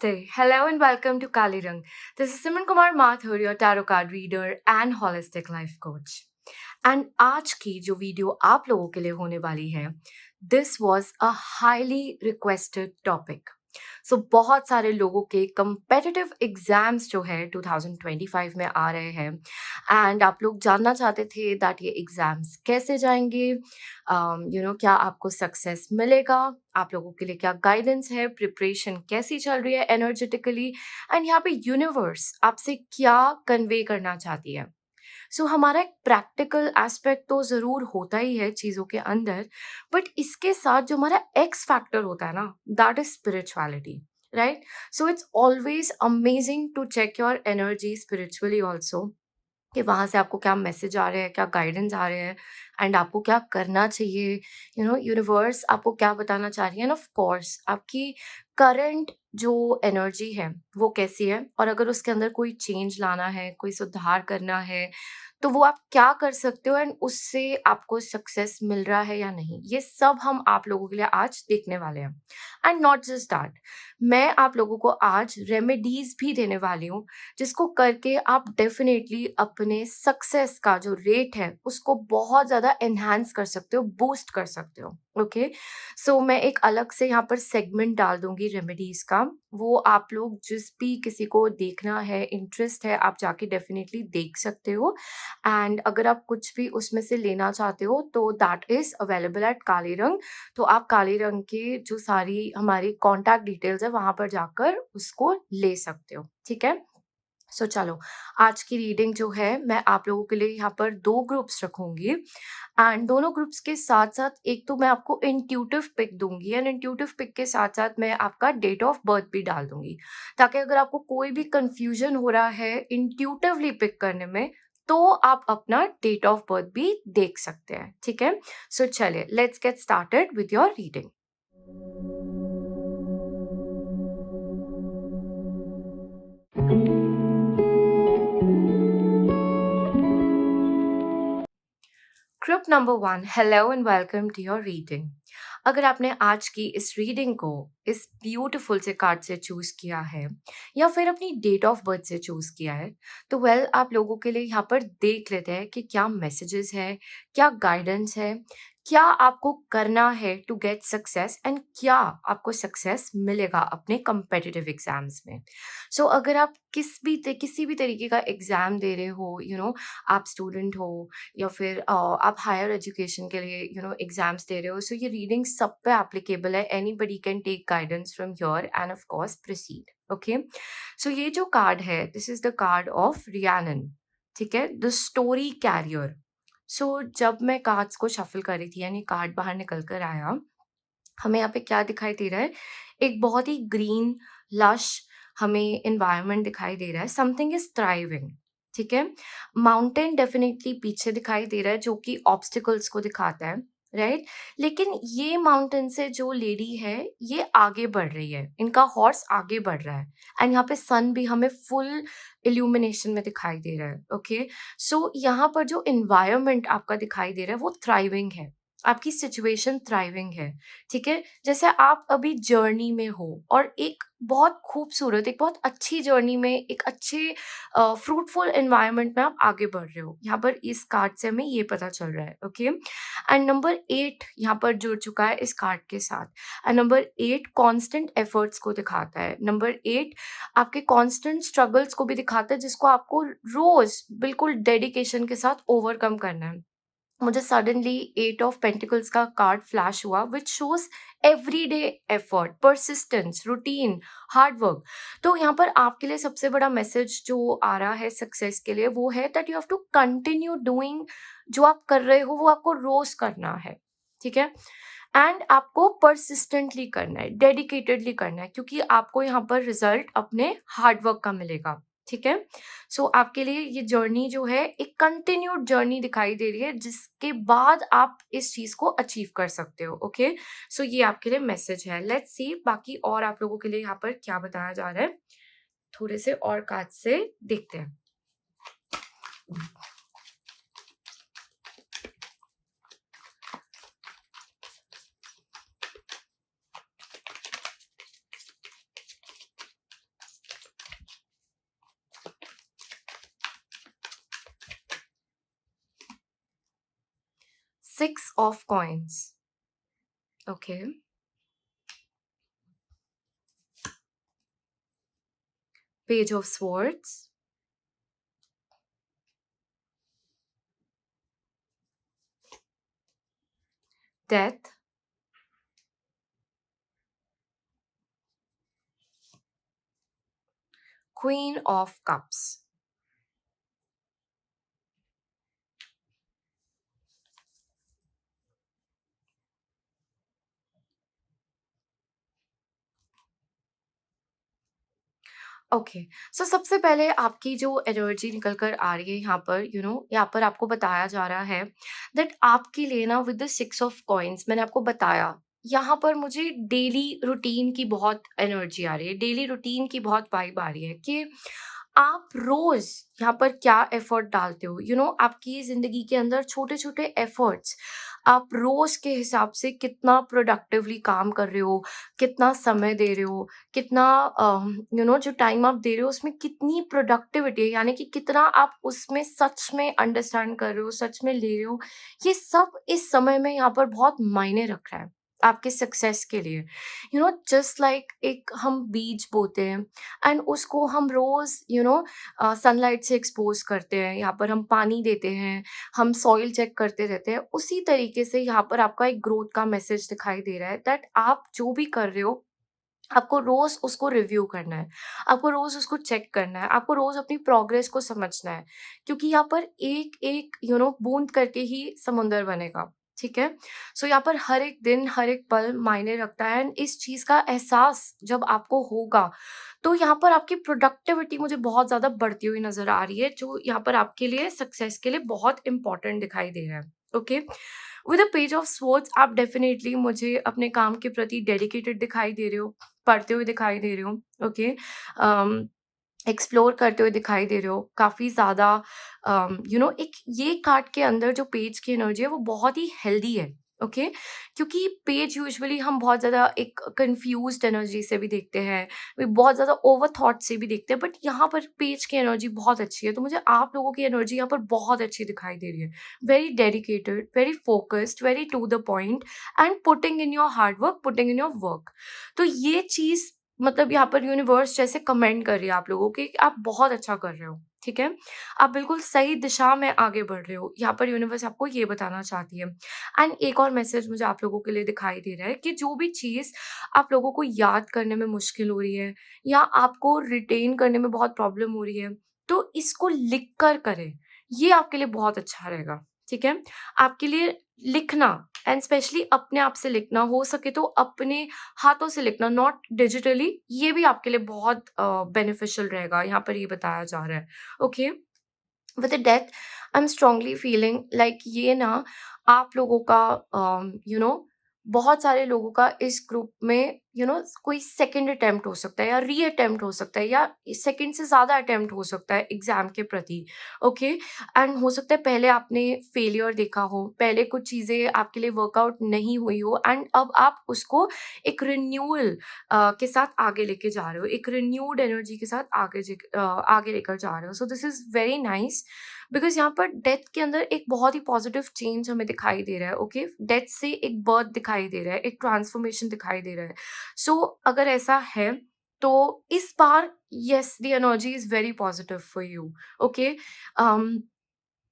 Namaste. Hello and welcome to Kalirang. This is Simran Kumar Mathur, your tarot card reader and holistic life coach. And आज की जो video आप लोगों के लिए होने वाली है, this was a highly requested topic. सो बहुत सारे लोगों के कंपेटिटिव एग्जाम्स जो है 2025 में आ रहे हैं एंड आप लोग जानना चाहते थे दैट ये एग्जाम्स कैसे जाएंगे, क्या आपको सक्सेस मिलेगा, आप लोगों के लिए क्या गाइडेंस है, प्रिपरेशन कैसी चल रही है एनर्जेटिकली एंड यहाँ पे यूनिवर्स आपसे क्या कन्वे करना चाहती है. सो हमारा एक प्रैक्टिकल एस्पेक्ट तो ज़रूर होता ही है चीज़ों के अंदर, बट इसके साथ जो हमारा एक्स फैक्टर होता है ना, that is spirituality, right? So it's always amazing to check your energy spiritually also, कि वहाँ से आपको क्या मैसेज आ रहे हैं, क्या गाइडेंस आ रहे हैं एंड आपको क्या करना चाहिए. यूनिवर्स आपको क्या बताना चाह रही है एंड ऑफ कोर्स आपकी करंट जो एनर्जी है वो कैसी है, और अगर उसके अंदर कोई चेंज लाना है, कोई सुधार करना है, तो वो आप क्या कर सकते हो एंड उससे आपको सक्सेस मिल रहा है या नहीं, ये सब हम आप लोगों के लिए आज देखने वाले हैं. एंड नॉट जस्ट दैट, मैं आप लोगों को आज रेमेडीज भी देने वाली हूँ जिसको करके आप डेफिनेटली अपने सक्सेस का जो रेट है उसको बहुत ज़्यादा एनहांस कर सकते हो, बूस्ट कर सकते हो. ओके, सो मैं एक अलग से यहाँ पर सेगमेंट डाल दूंगी रेमेडीज का. वो आप लोग जिस भी किसी को देखना है, इंटरेस्ट है, आप जाके डेफिनेटली देख सकते हो. एंड अगर आप कुछ भी उसमें से लेना चाहते हो तो दैट इज अवेलेबल एट काली रंग. तो आप काली रंग के जो सारी हमारी कॉन्टैक्ट डिटेल्स है वहां पर जाकर उसको ले सकते हो. ठीक है, सो चलो, आज की रीडिंग जो है मैं आप लोगों के लिए यहाँ पर 2 ग्रुप्स रखूंगी एंड दोनों ग्रुप्स के साथ साथ एक तो मैं आपको इंट्यूटिव पिक दूंगी एंड इंट्यूटिव पिक के साथ साथ मैं आपका डेट ऑफ बर्थ भी डाल दूंगी, ताकि अगर आपको कोई भी कंफ्यूजन हो रहा है इंट्यूटिवली पिक करने में तो आप अपना डेट ऑफ बर्थ भी देख सकते हैं. ठीक है, सो चलिए let's get started with your reading. Group number 1, hello and welcome to your reading. अगर आपने आज की इस रीडिंग को इस ब्यूटीफुल से कार्ड से चूज किया है या फिर अपनी डेट ऑफ बर्थ से चूज किया है, तो वेल आप लोगों के लिए यहाँ पर देख लेते हैं कि क्या मैसेजेस है, क्या गाइडेंस है, क्या आपको करना है टू गेट सक्सेस एंड क्या आपको सक्सेस मिलेगा अपने कंपेटिटिव एग्जाम्स में. सो अगर आप किसी भी तरीके का एग्जाम दे रहे हो, आप स्टूडेंट हो या फिर आप हायर एजुकेशन के लिए एग्जाम्स दे रहे हो, सो ये रीडिंग सब पे एप्लीकेबल है. Anybody can take guidance from your end of course proceed. Okay, so ये जो कार्ड है this is the card of Rhiannon. ठीक है, द स्टोरी कैरियर. सो जब मैं कार्ड्स को शफल कर रही थी यानी कार्ड बाहर निकल कर आया, हमें यहाँ पे क्या दिखाई दे रहा है, एक बहुत ही ग्रीन लश हमें एनवायरनमेंट दिखाई दे रहा है. Something is thriving. ठीक है, माउंटेन डेफिनेटली पीछे दिखाई दे रहा है जो कि ऑब्स्टिकल्स को दिखाता है, राइट? लेकिन ये माउंटेन से जो लेडी है ये आगे बढ़ रही है, इनका हॉर्स आगे बढ़ रहा है एंड यहाँ पे सन भी हमें फुल इल्यूमिनेशन में दिखाई दे रहा है. ओके, सो यहाँ पर जो इन्वायरमेंट आपका दिखाई दे रहा है वो थ्राइविंग है, आपकी सिचुएशन थ्राइविंग है. ठीक है, जैसे आप अभी जर्नी में हो और एक बहुत खूबसूरत, एक बहुत अच्छी जर्नी में, एक अच्छे फ्रूटफुल एनवायरनमेंट में आप आगे बढ़ रहे हो. यहाँ पर इस कार्ड से हमें ये पता चल रहा है. ओके, एंड नंबर 8 यहाँ पर जुड़ चुका है इस कार्ड के साथ. एंड नंबर 8 कांस्टेंट एफर्ट्स को दिखाता है. नंबर 8 आपके कांस्टेंट स्ट्रगल्स को भी दिखाता है जिसको आपको रोज बिल्कुल डेडिकेशन के साथ ओवरकम करना है. मुझे सडनली 8 ऑफ पेंटिकल्स का कार्ड फ्लैश हुआ which shows everyday effort, persistence, routine, hard work. तो यहाँ पर आपके लिए सबसे बड़ा मैसेज जो आ रहा है सक्सेस के लिए वो है that you have to continue doing. जो आप कर रहे हो वो आपको रोज करना है. ठीक है, एंड आपको परसिस्टेंटली करना है, डेडिकेटेडली करना है, क्योंकि आपको यहाँ पर रिजल्ट अपने हार्डवर्क का मिलेगा. ठीक है, सो आपके लिए ये जर्नी जो है एक कंटिन्यूड जर्नी दिखाई दे रही है जिसके बाद आप इस चीज को अचीव कर सकते हो. ओके, सो ये आपके लिए मैसेज है. लेट्स सी बाकी और आप लोगों के लिए यहाँ पर क्या बताया जा रहा है. थोड़े से और कार्ड से देखते हैं. 6 of coins. Okay. Page of swords. Death. Queen of cups. Okay, so सबसे पहले आपकी जो एनर्जी निकल कर आ रही है यहाँ पर, यहाँ पर आपको बताया जा रहा है दैट आपके लिए ना विद द 6 ऑफ कॉइन्स, मैंने आपको बताया, यहाँ पर मुझे डेली रूटीन की बहुत एनर्जी आ रही है, डेली रूटीन की बहुत वाइब आ रही है कि आप रोज यहाँ पर क्या एफर्ट डालते हो, आपकी जिंदगी के अंदर छोटे छोटे एफर्ट्स, आप रोज के हिसाब से कितना प्रोडक्टिवली काम कर रहे हो, कितना समय दे रहे हो, कितना जो टाइम आप दे रहे हो उसमें कितनी प्रोडक्टिविटी है, यानी कि कितना आप उसमें सच में अंडरस्टैंड कर रहे हो, सच में ले रहे हो, ये सब इस समय में यहाँ पर बहुत मायने रख रहा है आपके सक्सेस के लिए। जस्ट लाइक एक हम बीज बोते हैं एंड उसको हम रोज सनलाइट से एक्सपोज करते हैं, यहाँ पर हम पानी देते हैं, हम सॉइल चेक करते रहते हैं, उसी तरीके से यहाँ पर आपका एक ग्रोथ का मैसेज दिखाई दे रहा है दैट आप जो भी कर रहे हो, आपको रोज उसको रिव्यू करना है, आपको रोज उसको चेक करना है, आपको रोज अपनी प्रोग्रेस को समझना है, क्योंकि यहाँ पर एक एक बूंद करके ही समुंदर बनेगा। ठीक है, सो यहाँ पर हर एक दिन हर एक पल मायने रखता है एंड इस चीज का एहसास जब आपको होगा तो यहाँ पर आपकी प्रोडक्टिविटी मुझे बहुत ज्यादा बढ़ती हुई नजर आ रही है, जो यहाँ पर आपके लिए सक्सेस के लिए बहुत इंपॉर्टेंट दिखाई दे रहा है। Okay, with a page of swords आप डेफिनेटली मुझे अपने काम के प्रति डेडिकेटेड दिखाई दे रहे हो, पढ़ते हुए दिखाई दे रहे हो। ओके, एक्सप्लोर करते हुए दिखाई दे रहे हो काफ़ी ज़्यादा। एक ये कार्ड के अंदर जो पेज की एनर्जी है वो बहुत ही हेल्दी है। ओके, क्योंकि पेज यूजुअली हम बहुत ज़्यादा एक कंफ्यूज्ड एनर्जी से भी देखते हैं, वे बहुत ज़्यादा ओवर थॉट से भी देखते हैं, बट यहाँ पर पेज की एनर्जी बहुत अच्छी है, तो मुझे आप लोगों की एनर्जी यहाँ पर बहुत अच्छी दिखाई दे रही है। Very dedicated, very focused, very to the point and putting in your hard work, putting in your work. तो ये चीज़ मतलब यहाँ पर यूनिवर्स जैसे कमेंट कर रही है आप लोगों की कि आप बहुत अच्छा कर रहे हो। ठीक है, आप बिल्कुल सही दिशा में आगे बढ़ रहे हो, यहाँ पर यूनिवर्स आपको ये बताना चाहती है। एंड एक और मैसेज मुझे आप लोगों के लिए दिखाई दे रहा है कि जो भी चीज़ आप लोगों को याद करने में मुश्किल हो रही है या आपको रिटेन करने में बहुत प्रॉब्लम हो रही है, तो इसको लिख कर करें, ये आपके लिए बहुत अच्छा रहेगा। ठीक है, आपके लिए लिखना एंड स्पेशली अपने आप से लिखना, हो सके तो अपने हाथों से लिखना, नॉट डिजिटली, ये भी आपके लिए बहुत बेनिफिशियल रहेगा, यहाँ पर ये बताया जा रहा है। Okay, with death I am strongly feeling like ये ना आप लोगों का बहुत सारे लोगों का इस ग्रुप में कोई सेकंड अटेम्प्ट हो सकता है या री अटेम्प्ट हो सकता है या सेकंड से ज़्यादा अटेम्प्ट हो सकता है एग्जाम के प्रति। ओके, एंड हो सकता है पहले आपने फेलियर देखा हो, पहले कुछ चीज़ें आपके लिए वर्कआउट नहीं हुई हो एंड अब आप उसको एक रिन्यूअल के साथ आगे लेके जा रहे हो, एक रिन्यूड एनर्जी के साथ आगे लेकर जा रहे हो। So this is very nice, because यहाँ पर डेथ के अंदर एक बहुत ही पॉजिटिव चेंज हमें दिखाई दे रहा है। ओके, डेथ से एक बर्थ दिखाई दे रहा है, एक ट्रांसफॉर्मेशन दिखाई दे रहा है। सो अगर ऐसा है तो इस बार yes the energy is very positive for you. Okay,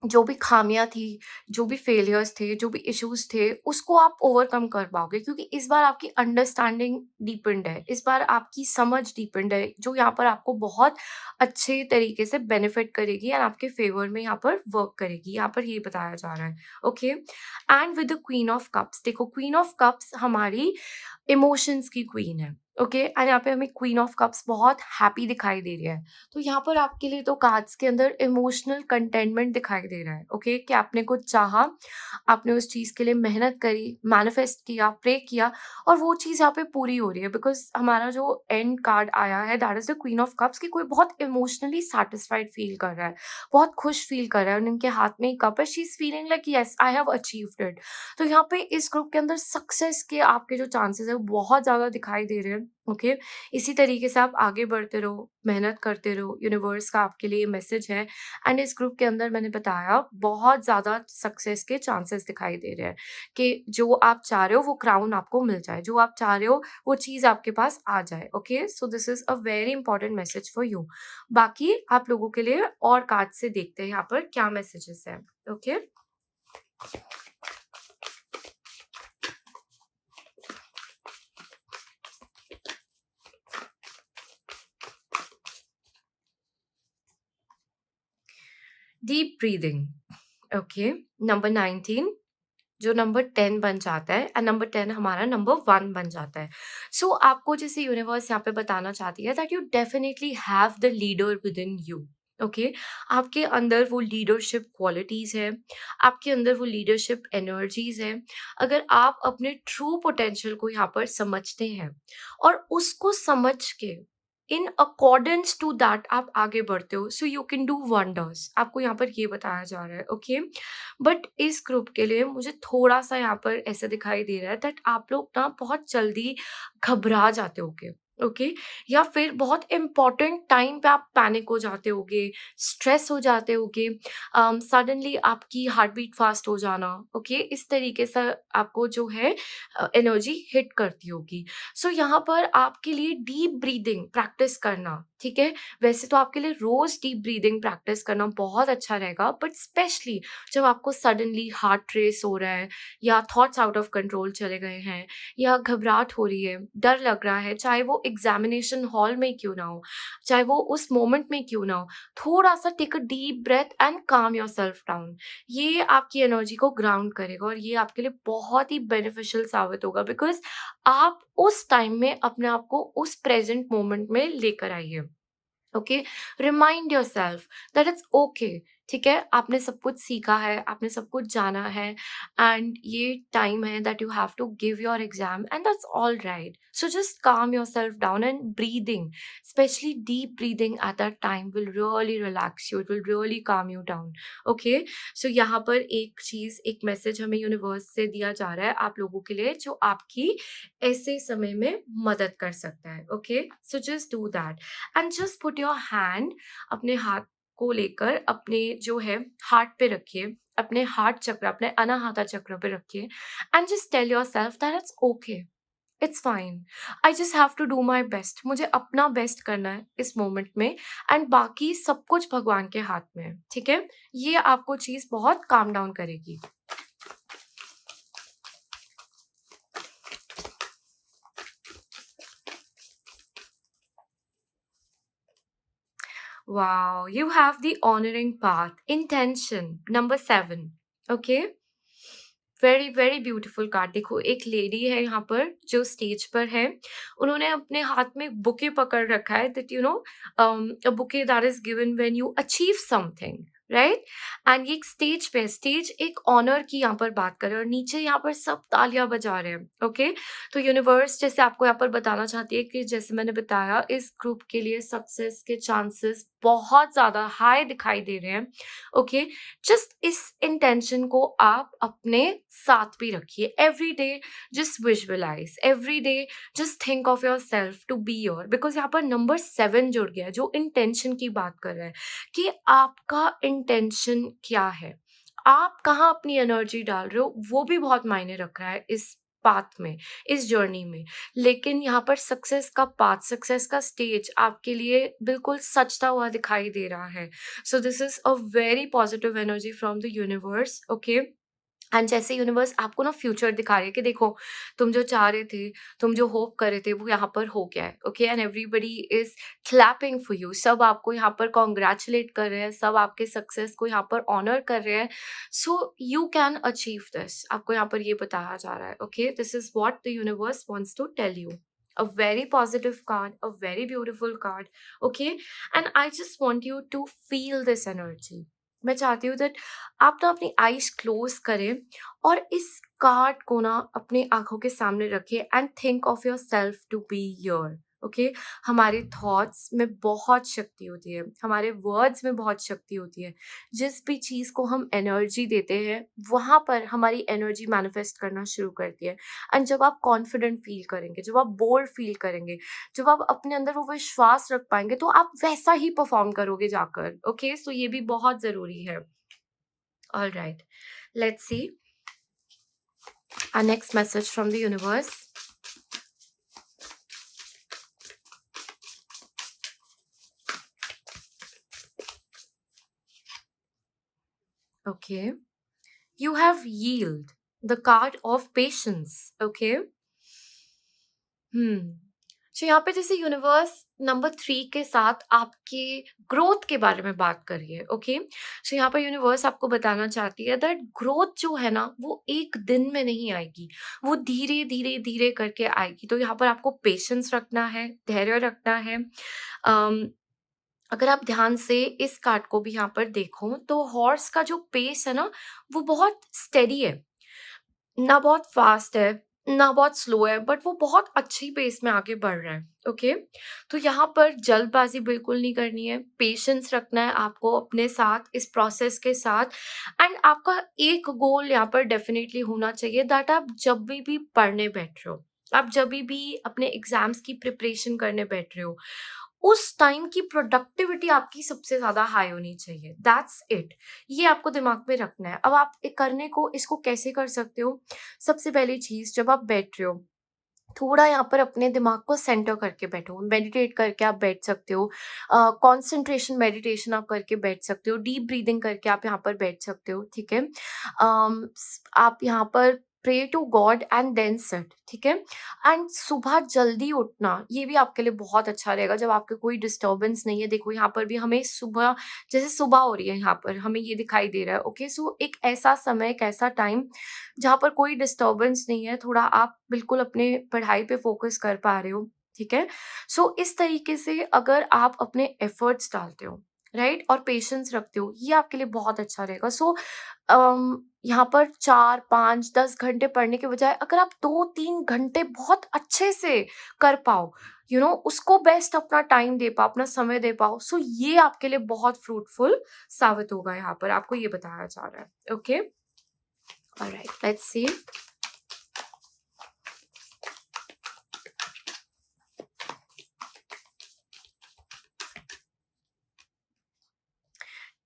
जो भी खामियाँ थी, जो भी फेलियर्स थे, जो भी इश्यूज़ थे, उसको आप ओवरकम कर पाओगे, क्योंकि इस बार आपकी अंडरस्टैंडिंग डीपेंड है, इस बार आपकी समझ डीपेंड है, जो यहाँ पर आपको बहुत अच्छे तरीके से बेनिफिट करेगी एंड आपके फेवर में यहाँ पर वर्क करेगी, यहाँ पर ये बताया जा रहा है। Okay, and with the queen of cups, देखो क्वीन ऑफ कप्स हमारी इमोशंस की क्वीन है। ओके, एंड यहाँ पे हमें क्वीन ऑफ कप्स बहुत हैप्पी दिखाई दे रही है, तो यहाँ पर आपके लिए तो कार्ड्स के अंदर इमोशनल कंटेनमेंट दिखाई दे रहा है। ओके, कि आपने कुछ चाहा, आपने उस चीज़ के लिए मेहनत करी, मैनिफेस्ट किया, प्रे किया और वो चीज़ यहाँ पे पूरी हो रही है, बिकॉज़ हमारा जो एंड कार्ड आया है that is the queen of cups, कि कोई बहुत इमोशनली सैटिस्फाइड फील कर रहा है, बहुत खुश फील कर रहा है और उनके हाथ में एक कप है, she is feeling like yes I have achieved it. तो यहाँ पे इस ग्रुप के अंदर सक्सेस के आपके जो चांसेस है वो बहुत ज़्यादा दिखाई दे रहे हैं। ओके? इसी तरीके से आप आगे बढ़ते रहो, मेहनत करते रहो, यूनिवर्स का आपके लिए मैसेज है। एंड इस ग्रुप के अंदर मैंने बताया बहुत ज़्यादा सक्सेस के चांसेस दिखाई दे रहे हैं कि जो आप चाह रहे हो वो क्राउन आपको मिल जाए, जो आप चाह रहे हो वो चीज़ आपके पास आ जाए, okay? So this is a very important message for you. बाकी आप लोगों के लिए और कार्ड से देखते हैं यहाँ पर क्या मैसेजेस हैं, okay? Deep breathing, okay? Number 19 जो नंबर 10 बन जाता है एंड नंबर 10 हमारा नंबर 1 बन जाता है। सो आपको जैसे यूनिवर्स यहाँ पे बताना चाहती है that you definitely have the leader with in you, okay? आपके अंदर वो लीडरशिप क्वालिटीज़ है, आपके अंदर वो लीडरशिप एनर्जीज़ है। अगर आप अपने ट्रू पोटेंशियल को यहाँ पर समझते हैं और उसको समझ के इन अकॉर्डेंस टू दैट आप आगे बढ़ते हो, सो यू कैन डू वंडर्स। आपको यहाँ पर ये बताया जा रहा है, ओके? बट इस ग्रुप के लिए मुझे थोड़ा-सा यहाँ पर ऐसा दिखाई दे रहा है दैट आप लोग ना बहुत जल्दी घबरा जाते होगे, ओके? या फिर बहुत इम्पोर्टेंट टाइम पे आप पैनिक हो जाते होगे, स्ट्रेस हो जाते होगे, सडनली आपकी हार्ट बीट फास्ट हो जाना, ओके? इस तरीके से आपको जो है एनर्जी हिट करती होगी। सो यहाँ पर आपके लिए डीप ब्रीदिंग प्रैक्टिस करना, ठीक है? वैसे तो आपके लिए रोज़ डीप ब्रीदिंग प्रैक्टिस करना बहुत अच्छा रहेगा, बट स्पेशली जब आपको सडनली हार्ट रेस हो रहा है या थॉट्स आउट ऑफ कंट्रोल चले गए हैं या घबराहट हो रही है, डर लग रहा है, चाहे वो एग्जामिनेशन हॉल में क्यों ना हो, चाहे वो उस मोमेंट में क्यों ना हो, थोड़ा-सा take a deep breath and calm yourself down. ये आपकी एनर्जी को ग्राउंड करेगा और ये आपके लिए बहुत ही बेनिफिशियल साबित होगा बिकॉज़ आप उस टाइम में अपने आप को उस प्रेज़ेंट मोमेंट में लेकर आइए। Okay, remind yourself that it's okay, ठीक है? आपने सब कुछ सीखा है, आपने सब कुछ जाना है एंड ये टाइम है that you have to give your exam and that's all right. So just calm yourself down and breathing, specially deep breathing at that time will really relax you, it will really calm you down, okay? So यहाँ पर एक चीज़, एक message हमें universe से दिया जा रहा है आप लोगों के लिए जो आपकी ऐसे समय में मदद कर सकता है, okay? So just do that and just put your hand, अपने हाथ को लेकर अपने जो है हार्ट पे रखिए, अपने हार्ट चक्र, अपने अनाहता चक्र पे रखिए and just tell yourself that it's okay, it's fine, I just have to do my best. मुझे अपना बेस्ट करना है इस मोमेंट में एंड बाकी सब कुछ भगवान के हाथ में है, ठीक है? ये आपको चीज़ बहुत काम डाउन करेगी। Wow, you have the honoring path. Intention, number 7. Okay? Very very beautiful card. देखो एक लेडी है यहाँ पर जो स्टेज पर है, उन्होंने अपने हाथ में बुके पकड़ रखा है that you know a bouquet that is given when you achieve something, right? And ये एक स्टेज पे, स्टेज एक ऑनर की यहाँ पर बात कर रहे हैं और नीचे यहाँ पर सब तालियां बजा रहे हैं, ओके? तो यूनिवर्स जैसे आपको यहाँ पर बताना चाहती है कि जैसे मैंने बताया इस ग्रुप के लिए सक्सेस के चांसेस बहुत ज्यादा हाई दिखाई दे रहे हैं, ओके? जस्ट इस इंटेंशन को आप अपने साथ भी रखिए every day. Just visualise every day, just think of yourself to be your, because यहाँ पर नंबर 7 जुड़ गया है जो इंटेंशन की बात कर रहा है कि आपका इंटेंशन क्या है, आप कहाँ अपनी एनर्जी डाल रहे हो, वो भी बहुत मायने रख रहा है इस पाथ में, इस जर्नी में। लेकिन यहाँ पर सक्सेस का पाथ, सक्सेस का स्टेज आपके लिए बिल्कुल सजता हुआ दिखाई दे रहा है। सो this is a very positive energy from the universe, okay? And जैसे यूनिवर्स आपको ना फ्यूचर दिखा रही है कि देखो तुम जो चाह रहे थे, तुम जो होप कर रहे थे वो यहाँ पर हो गया है, okay? And everybody is clapping for you, सब आपको यहाँ पर कॉन्ग्रेचुलेट कर रहे हैं, सब आपके सक्सेस को यहाँ पर ऑनर कर रहे हैं। So you can achieve this, आपको यहाँ पर ये बताया जा रहा है, okay? This is what the universe wants to tell you. A very positive card, a very beautiful card, okay? And I just want you to feel this energy. मैं चाहती हूँ दैट आप ना अपनी आईज क्लोज करें और इस card को ना अपनी आंखों के सामने रखें and think of yourself to be your, okay? हमारे थॉट्स में बहुत शक्ति होती है, हमारे वर्ड्स में बहुत शक्ति होती है। जिस भी चीज़ को हम एनर्जी देते हैं, वहाँ पर हमारी एनर्जी मैनिफेस्ट करना शुरू करती है। एंड जब आप कॉन्फिडेंट फ़ील करेंगे, जब आप बोल्ड फ़ील करेंगे, जब आप अपने अंदर वो विश्वास रख पाएँगे, तो आप वैसा ही परफ़ॉर्म करोगे जाकर, ओके? सो ये भी बहुत ज़रूरी है। Alright, let's see our next message from the universe. Okay. You have yield, the card of patience. Okay. हम्म तो यहाँ पे जैसे यूनिवर्स नंबर 3 के साथ आपके ग्रोथ के बारे में बात कर रही है। ओके, सो यहाँ पर यूनिवर्स आपको बताना चाहती है दैट ग्रोथ जो है ना वो एक दिन में नहीं आएगी, वो धीरे धीरे धीरे करके आएगी। तो यहाँ पर आपको पेशेंस रखना है, धैर्य रखना है। अम, अगर आप ध्यान से इस कार्ड को भी यहाँ पर देखो तो हॉर्स का जो पेस है ना वो बहुत स्टेडी है, ना बहुत फास्ट है, ना बहुत स्लो है, बट वो बहुत अच्छी पेस में आगे बढ़ रहा है। ओके, तो यहाँ पर जल्दबाजी बिल्कुल नहीं करनी है, पेशेंस रखना है आपको अपने साथ इस प्रोसेस के साथ। एंड आपका एक गोल यहाँ पर डेफिनेटली होना चाहिए दैट आप जब भी पढ़ने बैठ रहे हो, आप जब भी अपने एग्जाम्स की प्रिपरेशन करने बैठ रहे हो, उस टाइम की प्रोडक्टिविटी आपकी सबसे ज़्यादा हाई होनी चाहिए। That's it. ये आपको दिमाग में रखना है। अब आप करने को इसको कैसे कर सकते हो? सबसे पहली चीज़, जब आप बैठ रहे हो, थोड़ा यहाँ पर अपने दिमाग को सेंटर करके बैठो। मेडिटेट करके आप बैठ सकते हो, कंसंट्रेशन मेडिटेशन आप करके बैठ सकते हो, डीप ब्रीदिंग करके आप यहाँ पर बैठ सकते हो, ठीक है? आप यहाँ पर pray to God and then set, ठीक है? एंड सुबह जल्दी उठना, ये भी आपके लिए बहुत अच्छा रहेगा जब आपके कोई डिस्टर्बेंस नहीं है। देखो यहाँ पर भी हमें सुबह, जैसे सुबह हो रही है यहाँ पर हमें ये दिखाई दे रहा है। ओके, सो एक ऐसा समय, एक ऐसा टाइम जहाँ पर कोई डिस्टर्बेंस नहीं है, थोड़ा आप बिल्कुल अपने पढ़ाई पे फ़ोकस कर पा रहे हो, ठीक है? सो इस तरीके से अगर आप अपने एफर्ट्स डालते हो, राइट? और पेशेंस रखते हो, ये आपके लिए बहुत अच्छा रहेगा। सो यहाँ पर 4, 5, 10 घंटे पढ़ने के बजाय अगर आप 2-3 घंटे बहुत अच्छे से कर पाओ, उसको बेस्ट अपना टाइम दे पाओ, अपना समय दे पाओ, सो ये आपके लिए बहुत फ्रूटफुल साबित होगा। यहाँ पर आपको ये बताया जा रहा है। Okay? Alright, let's see.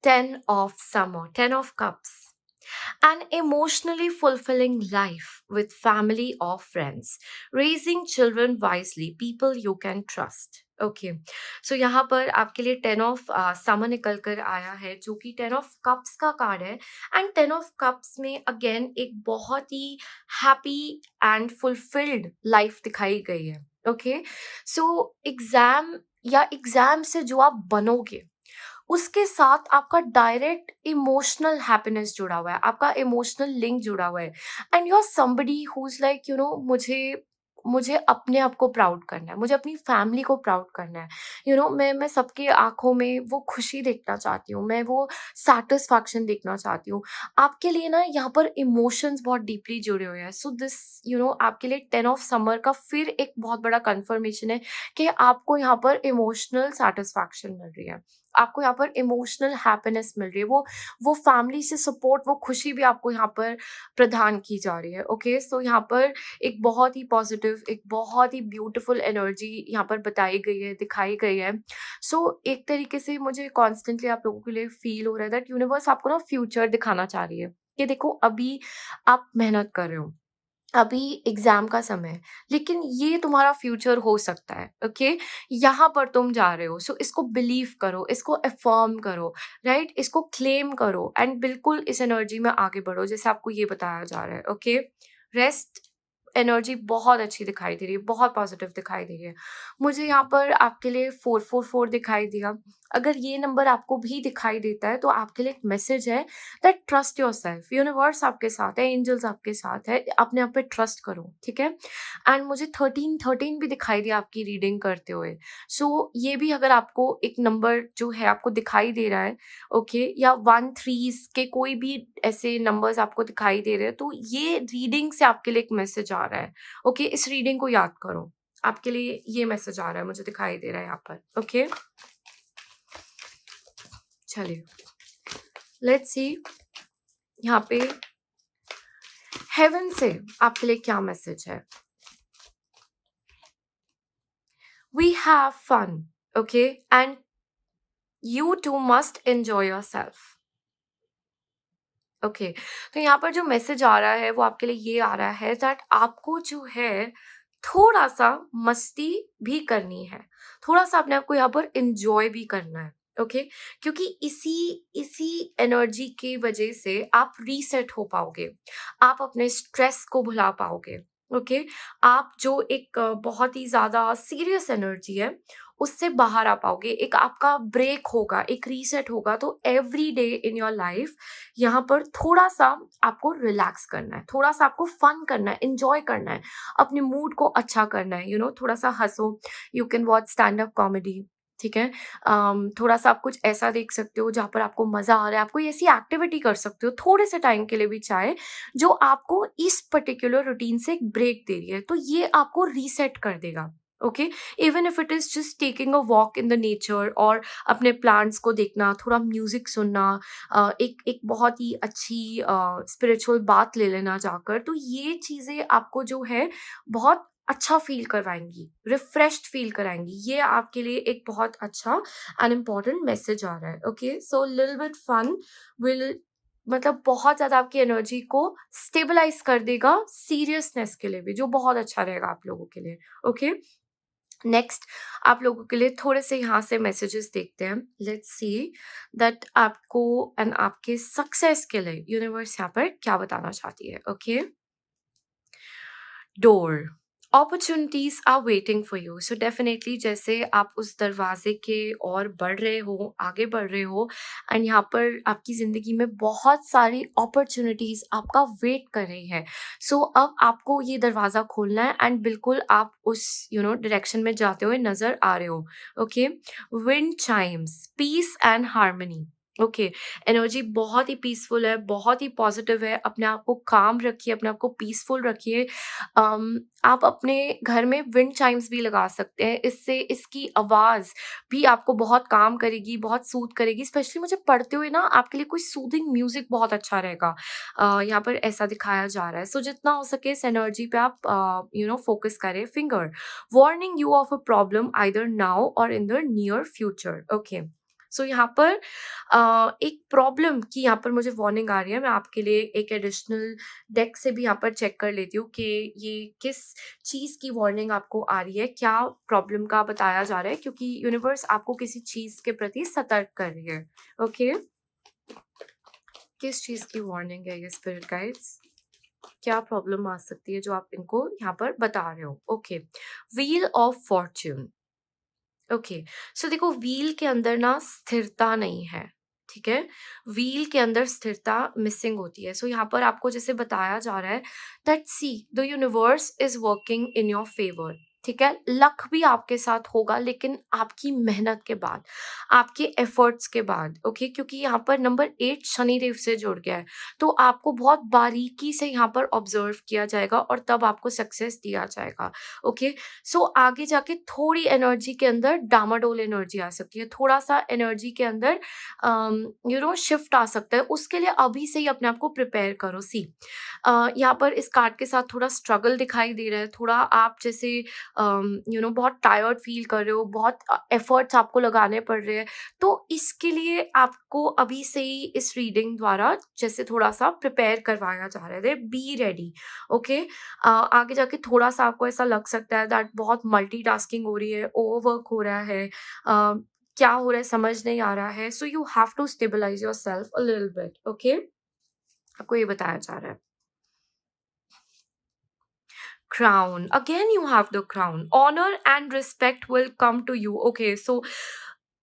Ten of Summer, Ten of Cups. An emotionally fulfilling life with family or friends. Raising children wisely, people you can trust. Okay, so यहाँ पर आपके लिए टेन ऑफ समर निकल कर आया है जो कि टेन ऑफ कप्स का कार्ड है। एंड टेन ऑफ कप्स में अगेन एक बहुत ही हैप्पी एंड फुलफिल्ड लाइफ दिखाई गई है। ओके, सो एग्जाम या एग्जाम से जो आप बनोगे उसके साथ आपका डायरेक्ट इमोशनल हैप्पीनेस जुड़ा हुआ है, आपका इमोशनल लिंक जुड़ा हुआ है। And you are somebody who is like मुझे मुझे अपने आप को प्राउड करना है, मुझे अपनी फैमिली को प्राउड करना है। मैं सबके आंखों में वो खुशी देखना चाहती हूँ, मैं वो सेटिस्फैक्शन देखना चाहती हूँ। आपके लिए ना यहाँ पर इमोशंस बहुत डीपली जुड़े हुए हैं। सो दिस आपके लिए टेन ऑफ समर का फिर एक बहुत बड़ा कंफर्मेशन है कि आपको यहाँ पर इमोशनल सेटिस्फैक्शन मिल रही है, आपको यहाँ पर इमोशनल हैप्पीनेस मिल रही है, वो फैमिली से सपोर्ट, वो खुशी भी आपको यहाँ पर प्रदान की जा रही है। ओके, सो यहाँ पर एक बहुत ही पॉजिटिव, एक बहुत ही ब्यूटीफुल एनर्जी यहाँ पर बताई गई है, दिखाई गई है। सो एक तरीके से मुझे कॉन्स्टेंटली आप लोगों के लिए फील हो रहा है दैट यूनिवर्स आपको ना फ्यूचर दिखाना चाह रही है कि देखो अभी आप मेहनत कर रहे हो, अभी एग्जाम का समय है, लेकिन ये तुम्हारा फ्यूचर हो सकता है। ओके, यहाँ पर तुम जा रहे हो, सो इसको बिलीव करो, इसको अफर्म करो, राइट? इसको क्लेम करो एंड बिल्कुल इस एनर्जी में आगे बढ़ो जैसे आपको ये बताया जा रहा है। ओके, रेस्ट एनर्जी बहुत अच्छी दिखाई दे रही है, बहुत पॉजिटिव दिखाई दे रही है। मुझे यहाँ पर आपके लिए 444 दिखाई दिया। अगर ये नंबर आपको भी दिखाई देता है तो आपके लिए एक मैसेज है दैट ट्रस्ट योरसेल्फ, यूनिवर्स आपके साथ है, एंजल्स आपके साथ है, अपने आप पे ट्रस्ट करो, ठीक है? एंड मुझे 13 भी दिखाई दिया आपकी रीडिंग करते हुए। सो ये भी अगर आपको एक नंबर जो है आपको दिखाई दे रहा है, ओके, या 1 3 के कोई भी ऐसे नंबर्स आपको दिखाई दे रहे हैं, तो ये रीडिंग से आपके लिए एक मैसेज आ रहा है। ओके, इस रीडिंग को याद करो, आपके लिए ये मैसेज आ रहा है, मुझे दिखाई दे रहा है यहाँ पर। ओके, चलिए लेट्स सी यहाँ पे हेवन से आपके लिए क्या मैसेज है। We have fun, okay, and you too must enjoy yourself. Okay, तो यहाँ पर जो मैसेज आ रहा है वो आपके लिए ये आ रहा है दैट आपको जो है थोड़ा सा मस्ती भी करनी है, थोड़ा सा अपने आप को यहाँ पर एंजॉय भी करना है। ओके, क्योंकि इसी इसी एनर्जी की वजह से आप रीसेट हो पाओगे, आप अपने स्ट्रेस को भुला पाओगे। ओके, आप जो एक बहुत ही ज्यादा सीरियस एनर्जी है उससे बाहर आ पाओगे, एक आपका ब्रेक होगा, एक रीसेट होगा। तो every day in your life यहाँ पर थोड़ा-सा आपको रिलैक्स करना है, थोड़ा-सा आपको फन करना है, एन्जॉय करना है, अपने मूड को अच्छा करना है, थोड़ा-सा हँसो, you can watch stand up comedy, ठीक है? थोड़ा-सा आप कुछ ऐसा देख सकते हो जहाँ पर आपको मज़ा आ रहा है, आप कोई ऐसी एक्टिविटी कर सकते हो, थोड़े से टाइम के लिए भी चाहे, जो आपको इस पर्टिकुलर रूटीन से एक ब्रेक दे रही है, तो ये आपको रीसेट कर देगा। Okay? Even if it is just taking a walk in the nature और अपने प्लांट्स को देखना, थोड़ा म्यूज़िक सुनना, एक एक बहुत ही अच्छी स्पिरिचुअल बात ले लेना जाकर, तो ये चीज़ें आपको जो है बहुत अच्छा फ़ील करवाएँगी, रिफ्रेश्ड फ़ील कराएँगी। ये आपके लिए एक बहुत अच्छा एंड इम्पोर्टेंट मैसेज आ रहा है। Okay? So little bit fun will मतलब बहुत ज़्यादा आपकी एनर्जी को स्टेबलाइज़ कर देगा सीरियसनेस के लिए भी, जो बहुत अच्छा रहेगा आप लोगों के लिए। ओके? नेक्स्ट आप लोगों के लिए थोड़े से यहाँ से मैसेजेस देखते हैं। लेट्स सी दैट आपको एंड आपके सक्सेस के लिए यूनिवर्स यहाँ पर क्या बताना चाहती है। Okay, door opportunities are waiting for you. So definitely जैसे आप उस दरवाजे के और बढ़ रहे हो, आगे बढ़ रहे हो, एंड यहाँ पर आपकी जिंदगी में बहुत सारी अपॉर्चुनिटीज आपका वेट कर रही है। सो अब आपको ये दरवाजा खोलना है एंड बिल्कुल आप उस डायरेक्शन में जाते हुए नजर आ रहे हो। Okay, wind chimes, peace and harmony. Okay, energy बहुत ही पीसफुल है, बहुत ही पॉजिटिव है। अपने आप को काम रखिए, अपने आप को पीसफुल रखिए। आप अपने घर में विंड चाइम्स भी लगा सकते हैं, इससे इसकी आवाज़ भी आपको बहुत काम करेगी, बहुत सूद करेगी। स्पेशली मुझे पढ़ते हुए ना आपके लिए कोई सूदिंग म्यूज़िक बहुत अच्छा रहेगा। यहाँ पर ऐसा दिखाया जा रहा है। सो जितना हो सके इस एनर्जी पे आप फ़ोकस करें। Finger warning you of a problem either now or in the near future. Okay, so यहाँ पर एक प्रॉब्लम की यहाँ पर मुझे वार्निंग आ रही है। मैं आपके लिए एक एडिशनल डेक से भी यहाँ पर चेक कर लेती हूँ कि ये किस चीज़ की वार्निंग आपको आ रही है, क्या प्रॉब्लम का बताया जा रहा है, क्योंकि यूनिवर्स आपको किसी चीज़ के प्रति सतर्क कर रही है। ओके, किस चीज़ की वार्निंग है ये स्पिरिट गाइड्स? क्या प्रॉब्लम आ सकती है जो आप इनको यहाँ पर बता रहे हो? Okay, wheel of fortune. Okay, so देखो व्हील के अंदर ना स्थिरता नहीं है, ठीक है? व्हील के अंदर स्थिरता मिसिंग होती है। सो यहाँ पर आपको जैसे बताया जा रहा है that see the universe is working in your favour, ठीक है? लक भी आपके साथ होगा लेकिन आपकी मेहनत के बाद, आपके एफर्ट्स के बाद। ओके, क्योंकि यहाँ पर नंबर 8 शनिदेव से जुड़ गया है, तो आपको बहुत बारीकी से यहाँ पर ऑब्जर्व किया जाएगा और तब आपको सक्सेस दिया जाएगा। ओके, सो आगे जाके थोड़ी एनर्जी के अंदर डामाडोल एनर्जी आ सकती है, थोड़ा-सा एनर्जी के अंदर शिफ्ट आ सकता है। उसके लिए अभी से ही अपने आप को प्रिपेयर करो। सी यहाँ पर इस कार्ड के साथ थोड़ा स्ट्रगल दिखाई दे रहा है, थोड़ा आप जैसे बहुत टायर्ड फील कर रहे हो, बहुत एफर्ट्स आपको लगाने पड़ रहे हैं। तो इसके लिए आपको अभी से ही इस रीडिंग द्वारा जैसे थोड़ा-सा प्रिपेयर करवाया जा रहा है। Be ready. ओके, आगे जाके थोड़ा-सा आपको ऐसा लग सकता है दैट बहुत मल्टीटास्किंग हो रही है, ओवरवर्क हो रहा है, क्या हो रहा है समझ नहीं आ रहा है। So you have to stabilise yourself a little bit. Okay, आपको ये बताया जा रहा है। Crown. Again, you have the crown. Honor and respect will come to you. Okay, so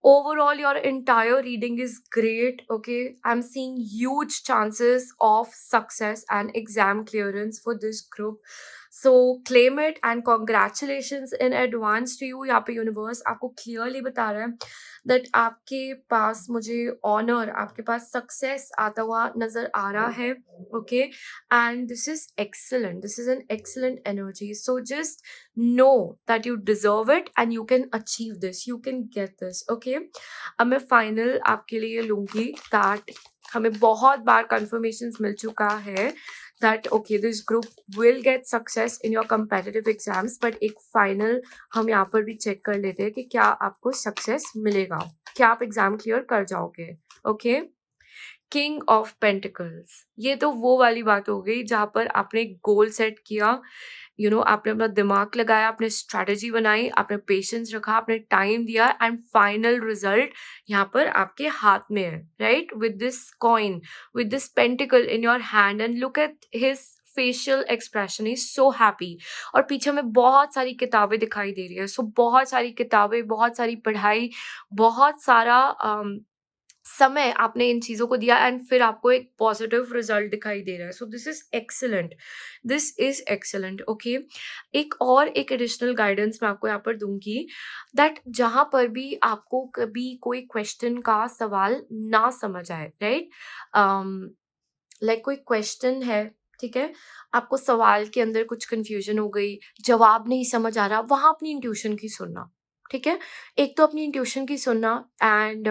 overall, your entire reading is great. Okay, I'm seeing huge chances of success and exam clearance for this group. So claim it and congratulations in advance to you. यहाँ पे universe आपको clearly बता रहा है that आपके पास मुझे honour, आपके पास success आता हुआ नजर आ रहा है। Okay, and this is excellent, this is an excellent energy. So just know that you deserve it and you can achieve this, you can get this. Okay, अब मैं फाइनल आपके लिए लूंगी दैट हमें बहुत बार कंफर्मेशन मिल चुका है that okay this group will get success in your competitive exams, but एक फाइनल हम यहाँ पर भी चेक कर लेते हैं कि क्या आपको सक्सेस मिलेगा, क्या आप एग्जाम क्लियर कर जाओगे। ओके, किंग ऑफ पेंटिकल्स, ये तो वो वाली बात हो गई जहाँ पर आपने गोल सेट किया, आपने अपना दिमाग लगाया, आपने स्ट्रैटेजी बनाई, आपने पेशेंस रखा, आपने टाइम दिया, एंड फाइनल रिजल्ट यहाँ पर आपके हाथ में है, right, with this coin, with this pentacle in your hand, and look at his facial expression, is so happy. और पीछे में बहुत सारी किताबें दिखाई दे रही है, सो बहुत सारी किताबें, बहुत सारी पढ़ाई, बहुत सारा समय आपने इन चीजों को दिया, एंड फिर आपको एक पॉजिटिव रिजल्ट दिखाई दे रहा है। सो this is excellent, this is excellent. Okay, एक एडिशनल गाइडेंस मैं आपको यहाँ पर दूंगी दैट जहां पर भी आपको कभी कोई क्वेश्चन का सवाल ना समझ आए, राइट, लाइक कोई क्वेश्चन है, ठीक है, आपको सवाल के अंदर कुछ कंफ्यूजन हो गई, जवाब नहीं समझ आ रहा, वहां अपनी इंट्यूशन की सुनना, ठीक है, एक तो अपनी इंट्यूशन की सुनना, and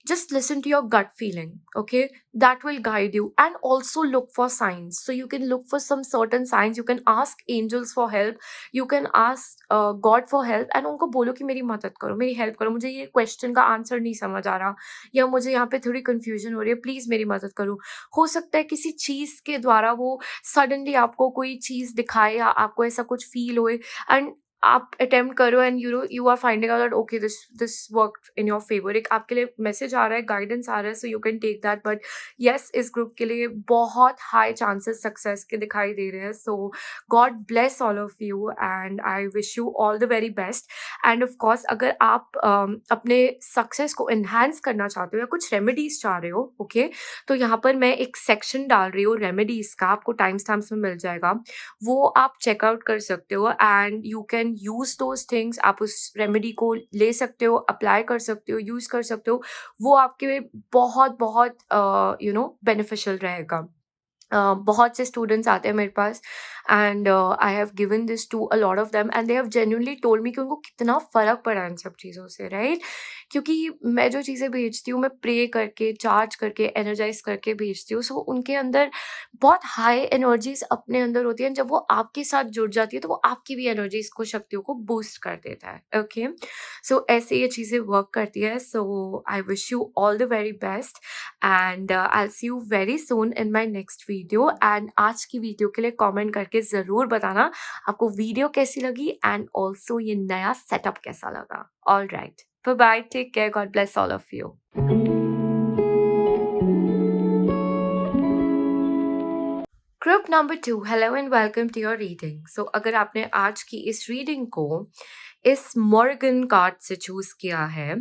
just listen to your gut feeling. Okay, that will guide you, and also look for signs. So you can look for some certain signs, you can ask angels for help, you can ask God for help, and उनको बोलो कि मेरी मदद करो, मेरी help करो, मुझे ये क्वेश्चन का आंसर नहीं समझ आ रहा, या मुझे यहाँ पे थोड़ी कंफ्यूजन हो रही है, प्लीज मेरी मदद करो। हो सकता है किसी चीज के द्वारा वो सडनली आपको कोई चीज दिखाए, या आपको ऐसा कुछ फील होए, एंड आप अटेम्प्ट करो, and you are finding out that okay this work in your favour. एक आपके लिए मैसेज आ रहा है, गाइडेंस आ रहा है, so you can take that. But yes, इस ग्रुप के लिए बहुत हाई चांसेस सक्सेस के दिखाई दे रहे हैं। So God bless all of you, and I wish you all the very best. And of course अगर आप अपने सक्सेस को एनहांस करना चाहते हो, या कुछ रेमेडीज चाह रहे हो, ओके, तो यहाँ पर मैं एक सेक्शन डाल रही हूँ रेमेडीज का, आपको टाइम स्टैम्प्स में मिल जाएगा, वो आप चेकआउट कर सकते हो, and you can use those things. आप उस रेमेडी को ले सकते हो, अप्लाई कर सकते हो, यूज कर सकते हो, वो आपके लिए बहुत बहुत बेनिफिशियल रहेगा। बहुत से स्टूडेंट्स आते हैं मेरे पास, and I have given this to a lot of them, and they have genuinely told me कि उनको कितना फर्क पड़ा है इन सब चीज़ों से, राइट, क्योंकि मैं जो चीज़ें भेजती हूँ, मैं प्रे करके, चार्ज करके, एनर्जाइज करके भेजती हूँ, सो उनके अंदर बहुत हाई एनर्जीज अपने अंदर होती हैं, जब वो आपके साथ जुड़ जाती है तो वो आपकी भी एनर्जीज को, शक्तियों को बूस्ट कर देता है। ओके, सो ऐसे ये चीज़ें वर्क करती है। So I wish you all the very best, and I see you very soon in my next video. And आज की वीडियो के लिए कमेंट करके ज़रूर बताना आपको वीडियो कैसी लगी, एंड ऑल्सो ये नया सेटअप कैसा लगा। All right, bye bye, take care, God bless all of you. Group number 2, hello and welcome to your reading. So अगर आपने आज की इस रीडिंग को इस मॉर्गन कार्ड से चूज किया है,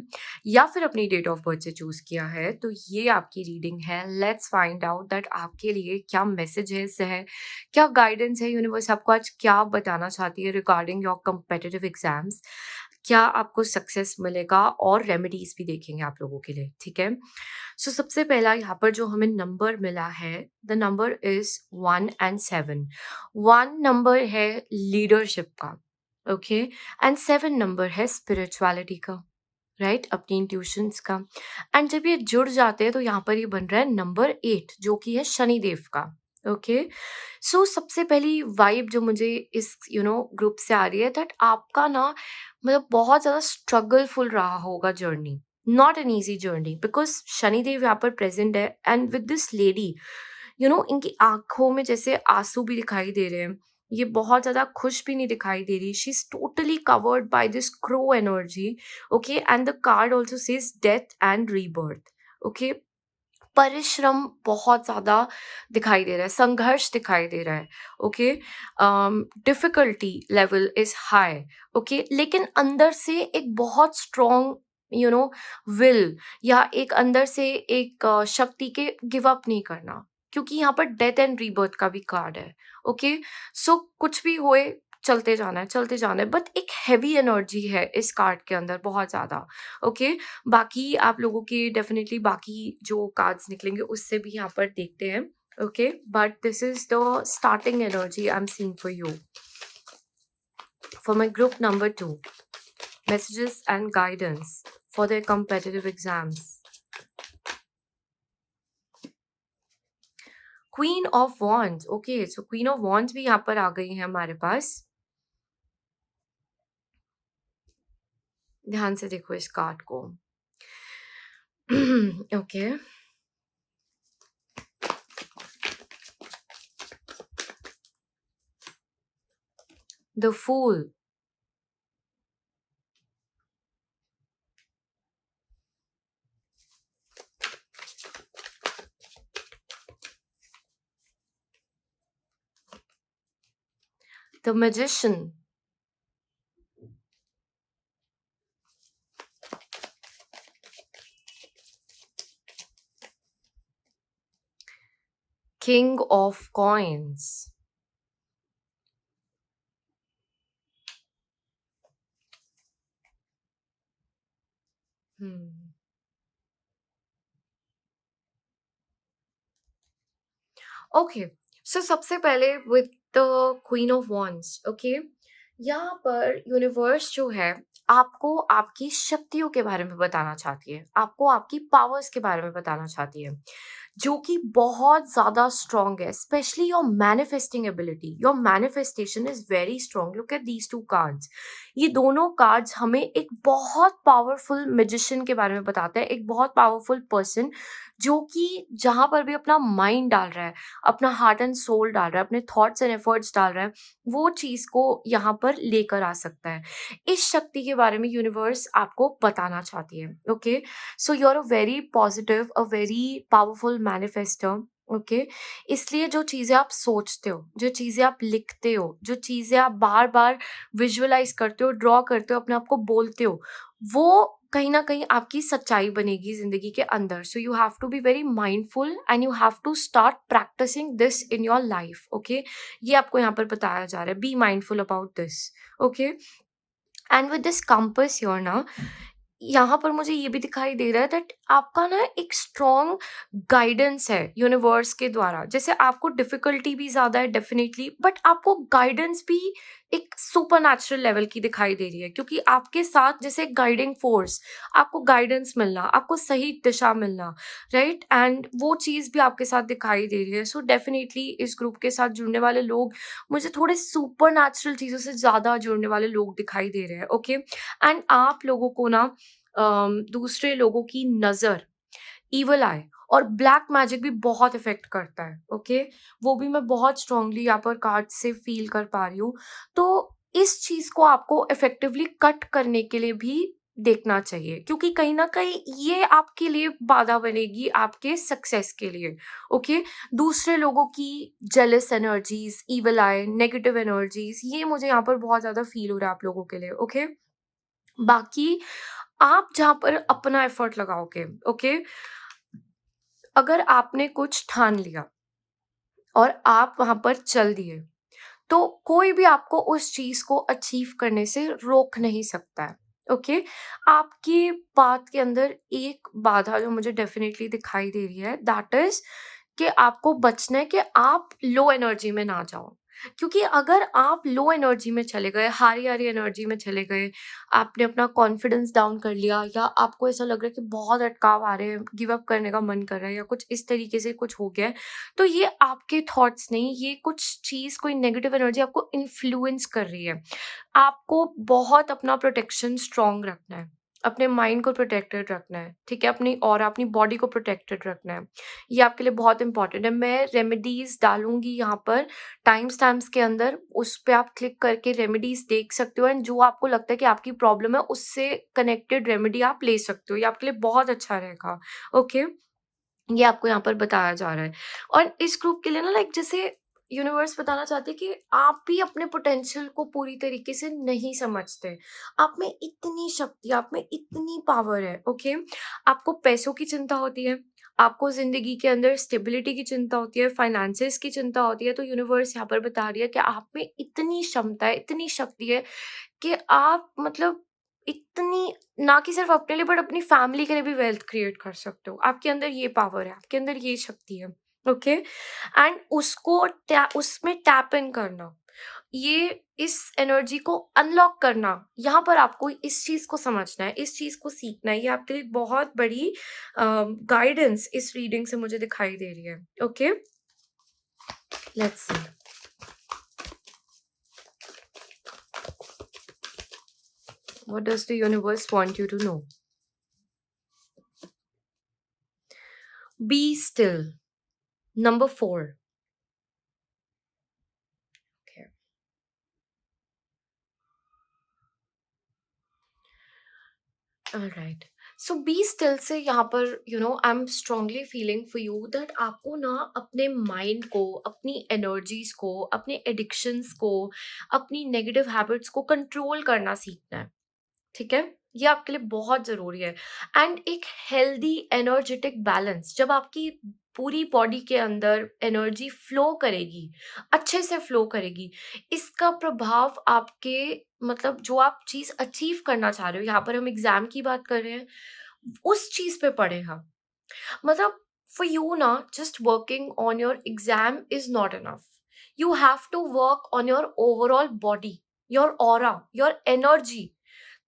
या फिर अपनी डेट ऑफ बर्थ से चूज किया है, तो ये आपकी रीडिंग है। लेट्स फाइंड आउट दैट आपके लिए क्या मैसेजेस है, क्या गाइडेंस है, यूनिवर्स आपको आज क्या बताना चाहती है रिगार्डिंग योर कम्पिटिटिव एग्जाम्स, क्या आपको सक्सेस मिलेगा, और रेमेडीज भी देखेंगे आप लोगों के लिए, ठीक है। सो सबसे पहला यहाँ पर जो हमें नंबर मिला है, the number is 1 and 7। 1 number है लीडरशिप का, ओके, एंड 7 नंबर है स्पिरिचुअलिटी का, राइट, अपनी इंट्यूशंस का। एंड जब ये जुड़ जाते हैं तो यहाँ पर ये बन रहा है नंबर 8, जो कि है शनिदेव का। ओके, सो सबसे पहली वाइब जो मुझे इस ग्रुप से आ रही है दैट आपका ना, मतलब बहुत ज़्यादा स्ट्रगलफुल रहा होगा journey, not an easy journey, because Shanidev यहाँ पर प्रेजेंट है, एंड विद दिस लेडी, इनकी आंखों में जैसे आंसू भी दिखाई दे रहे हैं, ये बहुत ज़्यादा खुश भी नहीं दिखाई दे रही, she is totally covered by this crow energy. Okay, and the card also says death and rebirth. Okay, परिश्रम बहुत ज़्यादा दिखाई दे रहा है, संघर्ष दिखाई दे रहा है। Okay, difficulty level is high. Okay, लेकिन अंदर से एक बहुत स्ट्रॉन्ग विल, या एक अंदर से एक शक्ति के गिव अप नहीं करना, क्योंकि यहाँ पर डेथ एंड रीबर्थ का भी कार्ड है। ओके, सो कुछ भी होए, चलते जाना है, चलते जाना है, बट एक हैवी एनर्जी है इस कार्ड के अंदर बहुत ज़्यादा। ओके, बाकी आप लोगों के डेफिनेटली बाकी जो कार्ड्स निकलेंगे उससे भी यहाँ पर देखते हैं। Okay, but this is the starting energy I am seeing for you, for my group number 2, messages and guidance for their competitive exams. Queen of Wands. Okay, so Queen of Wands भी यहाँ पर आ गई है हमारे पास। ध्यान से देखो इस कार्ड को। Okay, the fool, the magician, king of coins, okay, so सबसे पहले with the queen of wands. Okay, यहाँ पर यूनिवर्स जो है आपको आपकी शक्तियों के बारे में बताना चाहती है, आपको आपकी पावर्स के बारे में बताना चाहती है, जो कि बहुत ज़्यादा स्ट्रॉन्ग है। Specially your manifesting ability, your manifestation is very strong. Look at these two cards. ये दोनों कार्ड्स हमें एक बहुत पावरफुल मैजिशियन के बारे में बताते हैं, एक बहुत पावरफुल पर्सन जो कि जहाँ पर भी अपना माइंड डाल रहा है, अपना हार्ट एंड सोल डाल रहा है, अपने थॉट्स एंड एफर्ट्स डाल रहा है, वो चीज़ को यहाँ पर लेकर आ सकता है। इस शक्ति के बारे में यूनिवर्स आपको बताना चाहती है। Okay, so you are a very positive, a very powerful manifester. Okay, इसलिए जो चीज़ें आप सोचते हो, जो चीज़ें आप लिखते हो, जो चीज़ें आप बार बार विजुअलाइज करते हो, ड्रॉ करते हो, अपने आप को बोलते हो, वो कहीं न कहीं आपकी सच्चाई बनेगी ज़िंदगी के अंदर। So you have to be very mindful and you have to start practising this in your life. Okay, ये आपको यहाँ पर बताया जा रहा है, be mindful about this. Okay, and with this compass your ना, यहाँ पर मुझे ये भी दिखाई दे रहा है दैट आपका ना एक स्ट्रॉन्ग गाइडेंस है यूनिवर्स के द्वारा। जैसे आपको डिफिकल्टी भी ज़्यादा है डेफिनेटली, बट आपको गाइडेंस भी एक सुपरनैचुरल लेवल की दिखाई दे रही है, क्योंकि आपके साथ जैसे गाइडिंग फोर्स, आपको गाइडेंस मिलना, आपको सही दिशा मिलना, राइट, एंड वो चीज़ भी आपके साथ दिखाई दे रही है। सो डेफिनेटली इस ग्रुप के साथ जुड़ने वाले लोग मुझे थोड़े सुपरनैचुरल चीज़ों से ज़्यादा जुड़ने वाले लोग दिखाई दे रहे हैं। ओके, एंड आप लोगों को ना दूसरे लोगों की नज़र, इविल आई और ब्लैक मैजिक भी बहुत इफ़ेक्ट करता है। ओके, वो भी मैं बहुत स्ट्रांगली यहाँ पर कार्ड से फ़ील कर पा रही हूँ। तो इस चीज़ को आपको इफ़ेक्टिवली कट करने के लिए भी देखना चाहिए, क्योंकि कहीं न कहीं ये आपके लिए बाधा बनेगी आपके सक्सेस के लिए। ओके, दूसरे लोगों की जेलस एनर्जीज़, इविल आई, नेगेटिव एनर्जीज़, ये मुझे यहाँ पर बहुत ज़्यादा फ़ील हो रहा है आप लोगों के लिए। ओके, बाकी आप जहाँ पर अपना एफर्ट लगाओगे, ओके, अगर आपने कुछ ठान लिया और आप वहाँ पर चल दिए, तो कोई भी आपको उस चीज़ को अचीव करने से रोक नहीं सकता है। ओके, आपकी बात के अंदर एक बाधा जो मुझे डेफ़िनेटली दिखाई दे रही है, दैट इज़ कि आपको बचना है कि आप लो एनर्जी में ना जाओ। क्योंकि अगर आप लो एनर्जी में चले गए, हारी-हारी एनर्जी में चले गए, आपने अपना कॉन्फिडेंस डाउन कर लिया, या आपको ऐसा लग रहा है कि बहुत अटकाव आ रहे हैं, गिव अप करने का मन कर रहा है, या कुछ इस तरीके से कुछ हो गया है, तो ये आपके थॉट्स नहीं, ये कुछ चीज़, कोई नेगेटिव एनर्जी आपको इन्फ्लुएंस कर रही है। आपको बहुत अपना प्रोटेक्शन स्ट्रॉन्ग रखना है, अपने माइंड को प्रोटेक्टेड रखना है, ठीक है? अपनी और अपनी बॉडी को प्रोटेक्टेड रखना है। ये आपके लिए बहुत इंपॉर्टेंट है। मैं रेमेडीज़ डालूँगी यहाँ पर टाइम स्टैम्प्स के अंदर, उस पे आप क्लिक करके रेमेडीज़ देख सकते हो, एंड जो आपको लगता है कि आपकी प्रॉब्लम है, उससे कनेक्टेड रेमेडी आप ले सकते हो। ये आपके लिए बहुत अच्छा रहेगा। ओके? ये आपको यहाँ पर बताया जा रहा है। और इस ग्रुप के लिए ना, लाइक जैसे यूनिवर्स बताना चाहते हैं कि आप भी अपने पोटेंशियल को पूरी तरीके से नहीं समझते। आप में इतनी शक्ति, आप में इतनी पावर है। ओके, आपको पैसों की चिंता होती है, आपको ज़िंदगी के अंदर स्टेबिलिटी की चिंता होती है, फाइनेंसेस की चिंता होती है, तो यूनिवर्स यहाँ पर बता रही है कि आप में इतनी क्षमता है, इतनी शक्ति है कि आप मतलब इतनी ना कि सिर्फ अपने लिए बट अपनी फैमिली के लिए भी वेल्थ क्रिएट कर सकते हो। आपके अंदर ये पावर है, आपके अंदर ये शक्ति है, ओके? एंड उसमें टैप इन करना, ये इस एनर्जी को अनलॉक करना, यहाँ पर आपको इस चीज़ को समझना है, इस चीज़ को सीखना है। ये आपके लिए बहुत बड़ी गाइडेंस इस रीडिंग से मुझे दिखाई दे रही है, okay? Let's see. What does the universe want you to know? Be still. Number 4. Okay. Alright. So be still से यहाँ पर I'm strongly feeling for you that आपको ना अपने माइंड को, अपनी एनर्जीज को, अपने एडिक्शंस को, अपनी नेगेटिव हैबिट्स को कंट्रोल करना सीखना है, ठीक है? ये आपके लिए बहुत ज़रूरी है। एंड एक हेल्दी एनर्जेटिक बैलेंस, जब आपकी पूरी बॉडी के अंदर एनर्जी फ्लो करेगी, अच्छे से फ्लो करेगी, इसका प्रभाव आपके मतलब जो आप चीज़ अचीव करना चाह रहे हो, यहाँ पर हम एग्ज़ाम की बात कर रहे हैं, उस चीज़ पे पड़ेगा। मतलब for you ना just working on your exam is not enough. You have to work on your overall body, your aura, your energy.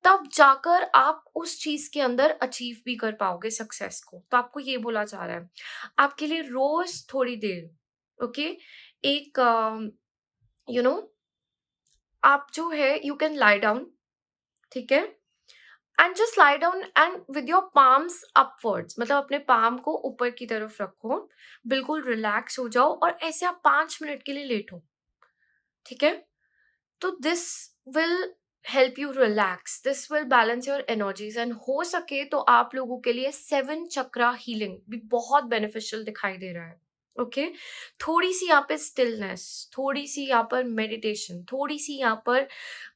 तब जाकर आप उस चीज के अंदर अचीव भी कर पाओगे सक्सेस को। तो आपको ये बोला जा रहा है, आपके लिए रोज थोड़ी देर, ओके, एक यू नो आप जो है यू कैन लाई डाउन, ठीक है? And just lie down and with your palms upwards, मतलब अपने पाम को ऊपर की तरफ रखो, बिल्कुल रिलैक्स हो जाओ और ऐसे आप 5 मिनट के लिए लेटो, ठीक है? तो this will help you relax, this will balance your energies and हो सके तो आप लोगों के लिए 7 चक्रा हीलिंग भी बहुत बेनिफिशियल दिखाई दे रहा है, ओके? थोड़ी सी यहाँ पे स्टिलनेस, थोड़ी सी यहाँ पर मेडिटेशन, थोड़ी सी यहाँ पर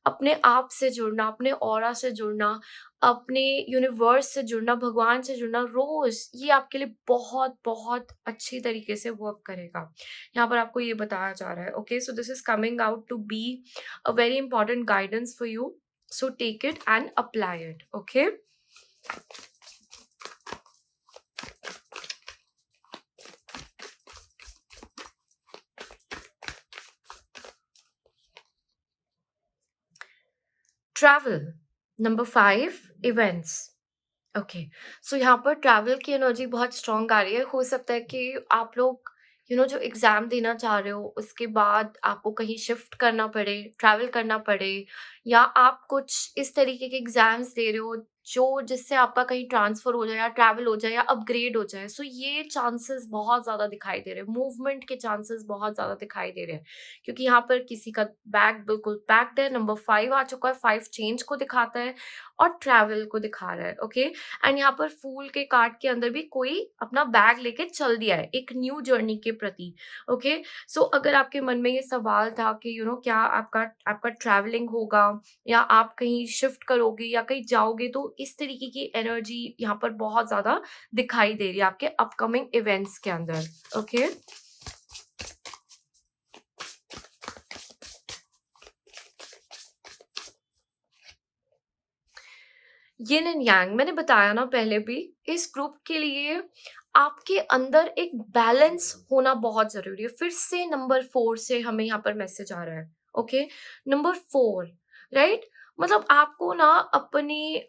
अपने आप से जुड़ना, अपने ऑरा से जुड़ना, अपने यूनिवर्स से जुड़ना, भगवान से जुड़ना रोज, ये आपके लिए बहुत बहुत अच्छी तरीके से वर्क करेगा। यहाँ पर आपको ये बताया जा रहा है, okay? So this is coming out to be a very important guidance for you. So take it and apply it. Okay. Travel. Number 5. Events. Okay, so यहाँ पर ट्रैवल की एनर्जी बहुत स्ट्रॉन्ग आ रही है। हो सकता है कि आप लोग जो एग्ज़ाम देना चाह रहे हो, उसके बाद आपको कहीं शिफ्ट करना पड़े, ट्रैवल करना पड़े, या आप कुछ इस तरीके के एग्ज़ाम्स दे रहे हो जो जिससे आपका कहीं ट्रांसफ़र हो जाए या ट्रैवल हो जाए या अपग्रेड हो जाए। सो ये चांसेस बहुत ज़्यादा दिखाई दे रहे हैं, मूवमेंट के चांसेस बहुत ज़्यादा दिखाई दे रहे हैं, क्योंकि यहाँ पर किसी का बैग बिल्कुल पैक्ड है। नंबर 5 आ चुका है, 5 चेंज को दिखाता है और ट्रैवल को दिखा रहा है, ओके? एंड यहाँ पर फूल के कार्ड के अंदर भी कोई अपना बैग लेके चल दिया है एक न्यू जर्नी के प्रति, ओके? सो अगर आपके मन में ये सवाल था कि क्या आपका आपका ट्रैवलिंग होगा या आप कहीं शिफ्ट करोगे या कहीं जाओगे, तो इस तरीके की एनर्जी यहाँ पर बहुत ज्यादा दिखाई दे रही है आपके अपकमिंग इवेंट्स के अंदर, ओके? यिन एंड यांग, मैंने बताया ना पहले भी, इस ग्रुप के लिए आपके अंदर एक बैलेंस होना बहुत जरूरी है। फिर से नंबर 4 से हमें यहाँ पर मैसेज आ रहा है, ओके? Number 4, right? मतलब आपको ना अपनी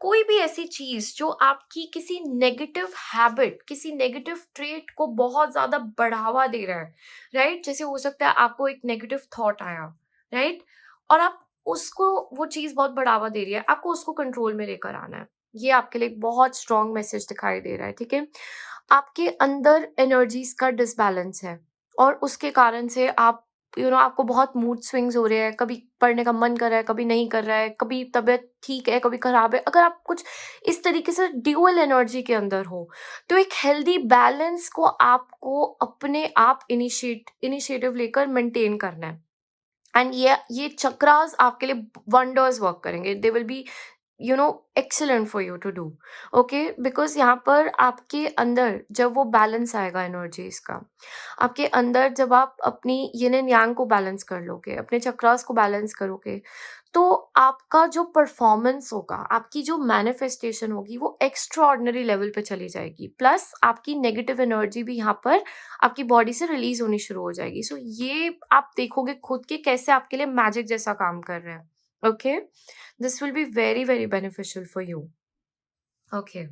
कोई भी ऐसी चीज जो आपकी किसी नेगेटिव हैबिट, किसी नेगेटिव ट्रेट को बहुत ज्यादा बढ़ावा दे रहा है, राइट? जैसे हो सकता है आपको एक नेगेटिव थॉट आया, राइट? और आप उसको, वो चीज बहुत बढ़ावा दे रही है, आपको उसको कंट्रोल में लेकर आना है। ये आपके लिए एक बहुत स्ट्रॉन्ग मैसेज दिखाई दे रहा है, ठीक है? आपके अंदर एनर्जीज का डिसबैलेंस है और उसके कारण से आप आपको बहुत मूड स्विंग्स हो रहे हैं, कभी पढ़ने का मन कर रहा है, कभी नहीं कर रहा है, कभी तबीयत ठीक है, कभी खराब है। अगर आप कुछ इस तरीके से ड्यूअल एनर्जी के अंदर हो, तो एक हेल्दी बैलेंस को आपको अपने आप इनिशिएटिव लेकर मेंटेन करना है। एंड ये चक्रास आपके लिए वंडर्स वर्क करेंगे, they will be excellent for you to do. Okay, because यहाँ पर आपके अंदर जब वो बैलेंस आएगा एनर्जीज का, आपके अंदर जब आप अपनी यिन एंड यांग को बैलेंस कर लोगे, अपने चक्रास को बैलेंस करोगे, तो आपका जो परफॉर्मेंस होगा, आपकी जो मैनिफेस्टेशन होगी, वो एक्स्ट्रा ऑर्डिनरी लेवल पे चली जाएगी। प्लस आपकी नेगेटिव एनर्जी भी यहाँ पर आपकी बॉडी से रिलीज होनी शुरू हो जाएगी। सो ये आप देखोगे खुद के कैसे आपके लिए मैजिक जैसा काम कर रहे हैं। Okay, this will be very very beneficial for you. Okay,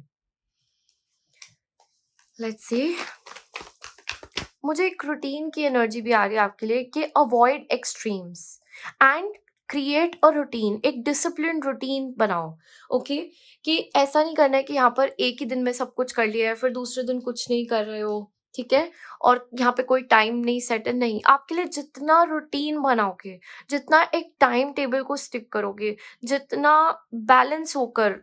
let's see. मुझे एक रूटीन की एनर्जी भी आ रही है आपके लिए कि avoid extremes and create a routine, एक डिसिप्लिन रूटीन बनाओ। ओके, कि ऐसा नहीं करना है कि यहाँ पर एक ही दिन में सब कुछ कर लिया है फिर दूसरे दिन कुछ नहीं कर रहे हो, ठीक है, और यहाँ पे कोई टाइम नहीं सेट है। नहीं, आपके लिए जितना रूटीन बनाओगे, जितना एक टाइम टेबल को स्टिक करोगे, जितना बैलेंस होकर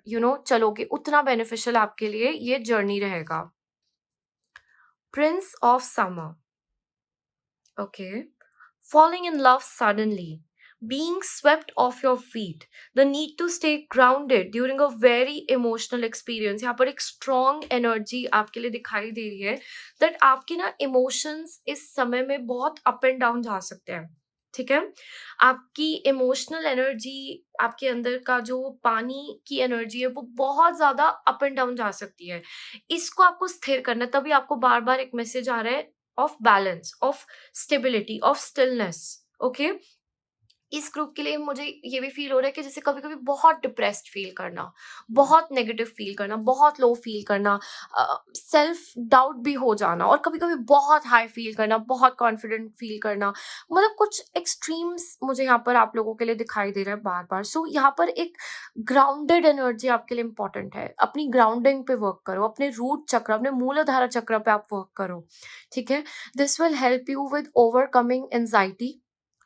चलोगे, उतना बेनिफिशियल आपके लिए ये जर्नी रहेगा। Prince of summer. Okay. Falling in love suddenly, being swept off your feet, the need to stay grounded during a very emotional experience. यहाँ पर एक strong energy आपके लिए दिखाई दे रही है that आपके ना emotions इस समय में बहुत up and down जा सकते हैं। ठीक है, आपकी इमोशनल एनर्जी, आपके अंदर का जो पानी की एनर्जी है, वो बहुत ज्यादा अप एंड डाउन जा सकती है। इसको आपको स्थिर करना है, तभी आपको बार बार एक मैसेज आ रहा है of balance, of stability, of stillness. Okay, इस ग्रुप के लिए मुझे ये भी फील हो रहा है कि जैसे कभी कभी बहुत डिप्रेस्ड फील करना, बहुत नेगेटिव फील करना, बहुत लो फील करना, सेल्फ डाउट भी हो जाना, और कभी कभी बहुत हाई फील करना, बहुत कॉन्फिडेंट फील करना, मतलब कुछ एक्सट्रीम्स मुझे यहाँ पर आप लोगों के लिए दिखाई दे रहा है बार बार। सो यहाँ पर एक ग्राउंडेड एनर्जी आपके लिए इंपॉर्टेंट है। अपनी ग्राउंडिंग पे वर्क करो, अपने रूट चक्र, अपने मूलाधारा चक्र पे आप वर्क करो। ठीक है, this will help you with overcoming anxiety,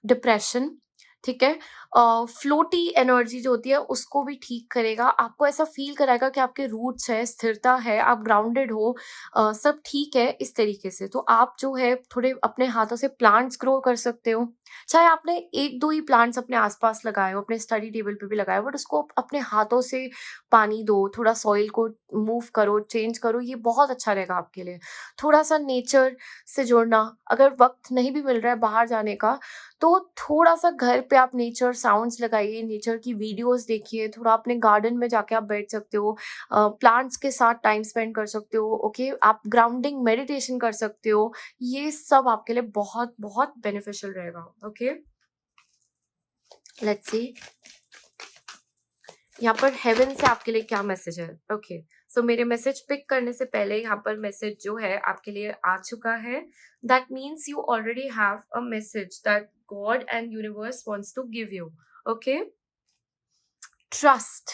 depression. ठीक है, फ्लोटी एनर्जी जो होती है उसको भी ठीक करेगा, आपको ऐसा फील कराएगा कि आपके रूट्स है, स्थिरता है, आप ग्राउंडेड हो, सब ठीक है इस तरीके से। तो आप जो है थोड़े अपने हाथों से प्लांट्स ग्रो कर सकते हो, चाहे आपने एक दो ही प्लांट्स अपने आसपास लगाए हो, अपने स्टडी टेबल पे भी लगाए हो, बट उसको अपने हाथों से पानी दो, थोड़ा सॉइल को मूव करो, चेंज करो, ये बहुत अच्छा रहेगा आपके लिए। थोड़ा सा नेचर से जुड़ना, अगर वक्त नहीं भी मिल रहा है बाहर जाने का, तो थोड़ा सा घर पे आप नेचर साउंड्स लगाइए, नेचर की वीडियोस देखिए, थोड़ा अपने गार्डन में जाके आप बैठ सकते हो, प्लांट्स के साथ टाइम स्पेंड कर सकते हो। ओके, आप ग्राउंडिंग मेडिटेशन कर सकते हो, ये सब आपके लिए बहुत बहुत बेनिफिशियल रहेगा। ओके, लेट्स सी यहाँ पर हेवन से आपके लिए क्या मैसेज है। ओके, सो मेरे मैसेज पिक करने से पहले यहाँ पर मैसेज जो है आपके लिए आ चुका है। That means you already have a message that God and universe wants to give you. Okay, trust,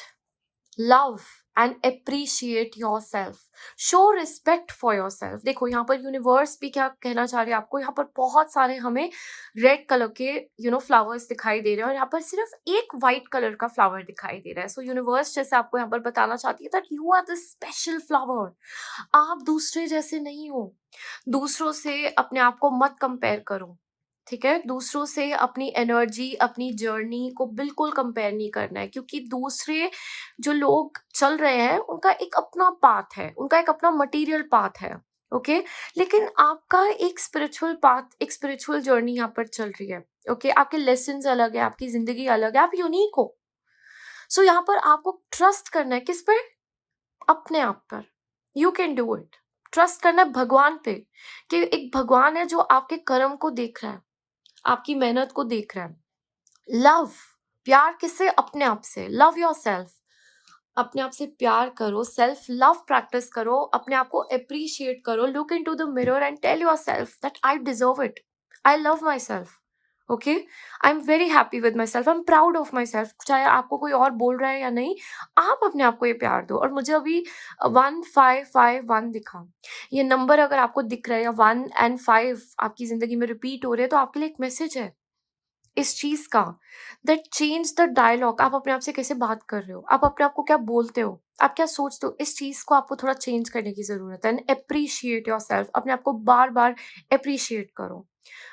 love and appreciate yourself, show respect for yourself. देखो यहाँ पर यूनिवर्स भी क्या कहना चाह रही है आपको, यहाँ पर बहुत सारे हमें रेड कलर के फ्लावर्स दिखाई दे रहे हैं, और यहाँ पर सिर्फ एक व्हाइट कलर का फ्लावर दिखाई दे रहा है। सो यूनिवर्स जैसे आपको यहाँ पर बताना चाहती है that you are the special flower, आप दूसरे जैसे नहीं हो। दूसरों से अपने आप को मत कंपेयर करो। ठीक है, दूसरों से अपनी एनर्जी, अपनी जर्नी को बिल्कुल कंपेयर नहीं करना है, क्योंकि दूसरे जो लोग चल रहे हैं उनका एक अपना पाथ है, उनका एक अपना मटेरियल पाथ है। ओके, लेकिन आपका एक स्पिरिचुअल पाथ, एक स्पिरिचुअल जर्नी यहाँ पर चल रही है। ओके, आपके लेसन्स अलग है, आपकी जिंदगी अलग है, आप यूनिक हो। सो यहाँ पर आपको ट्रस्ट करना है, किस पे? अपने आप पर। You can do it. Trust करना है भगवान पे, कि एक भगवान है जो आपके कर्म को देख रहा है, आपकी मेहनत को देख रहा है। लव, प्यार किससे? अपने आप से। लव योर सेल्फ, अपने आप से प्यार करो, सेल्फ लव प्रैक्टिस करो, अपने आप को अप्रिशिएट करो। Look into the mirror and tell yourself that I deserve it, I love myself. Okay, I am very happy with myself, I am proud of myself. चाहे आपको कोई और बोल रहा है या नहीं, आप अपने आप को ये प्यार दो। और मुझे अभी 1551 दिखा, ये नंबर अगर आपको दिख रहा है, या 1 और 5 आपकी जिंदगी में रिपीट हो रहे हैं, तो आपके लिए एक मैसेज है इस चीज का, दैट चेंज द डायलॉग। आप अपने आप से कैसे बात कर रहे हो, आप अपने आप को क्या बोलते हो, आप क्या सोचते हो, इस चीज को आपको थोड़ा चेंज करने की जरूरत है। एंड अप्रिशिएट योर सेल्फ, अपने आप को बार बार अप्रिशिएट करो।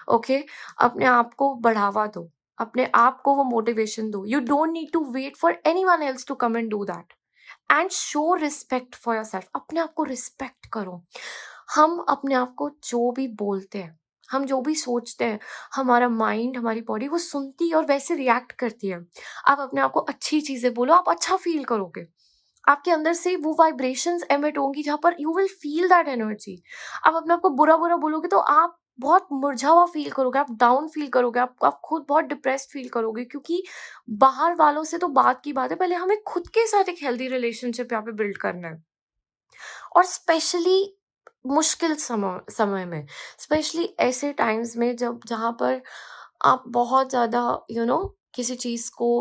ओके, अपने आप को बढ़ावा दो, अपने आप को वो मोटिवेशन दो। You don't need to wait for anyone else to come and do that. And show respect for yourself. अपने आप को रिस्पेक्ट करो। हम अपने आप को जो भी बोलते हैं, हम जो भी सोचते हैं, हमारा माइंड, हमारी बॉडी वो सुनती है और वैसे रिएक्ट करती है। आप अपने आप को अच्छी चीजें बोलो, आप अच्छा फील करोगे। आपके अंदर से वो वाइब्रेशंस एमिट होंगी जहाँ पर you will feel that energy. आप अपने आप को बुरा बुरा बोलोगे तो आप बहुत मुरझा हुआ फील करोगे, आप डाउन फील करोगे, आप खुद बहुत डिप्रेस्ड फील करोगे, क्योंकि बाहर वालों से तो बात की बात है, पहले हमें खुद के साथ एक हेल्दी रिलेशनशिप यहाँ पे बिल्ड करना है। और स्पेशली मुश्किल समय में, स्पेशली ऐसे टाइम्स में जब जहाँ पर आप बहुत ज़्यादा किसी चीज़ को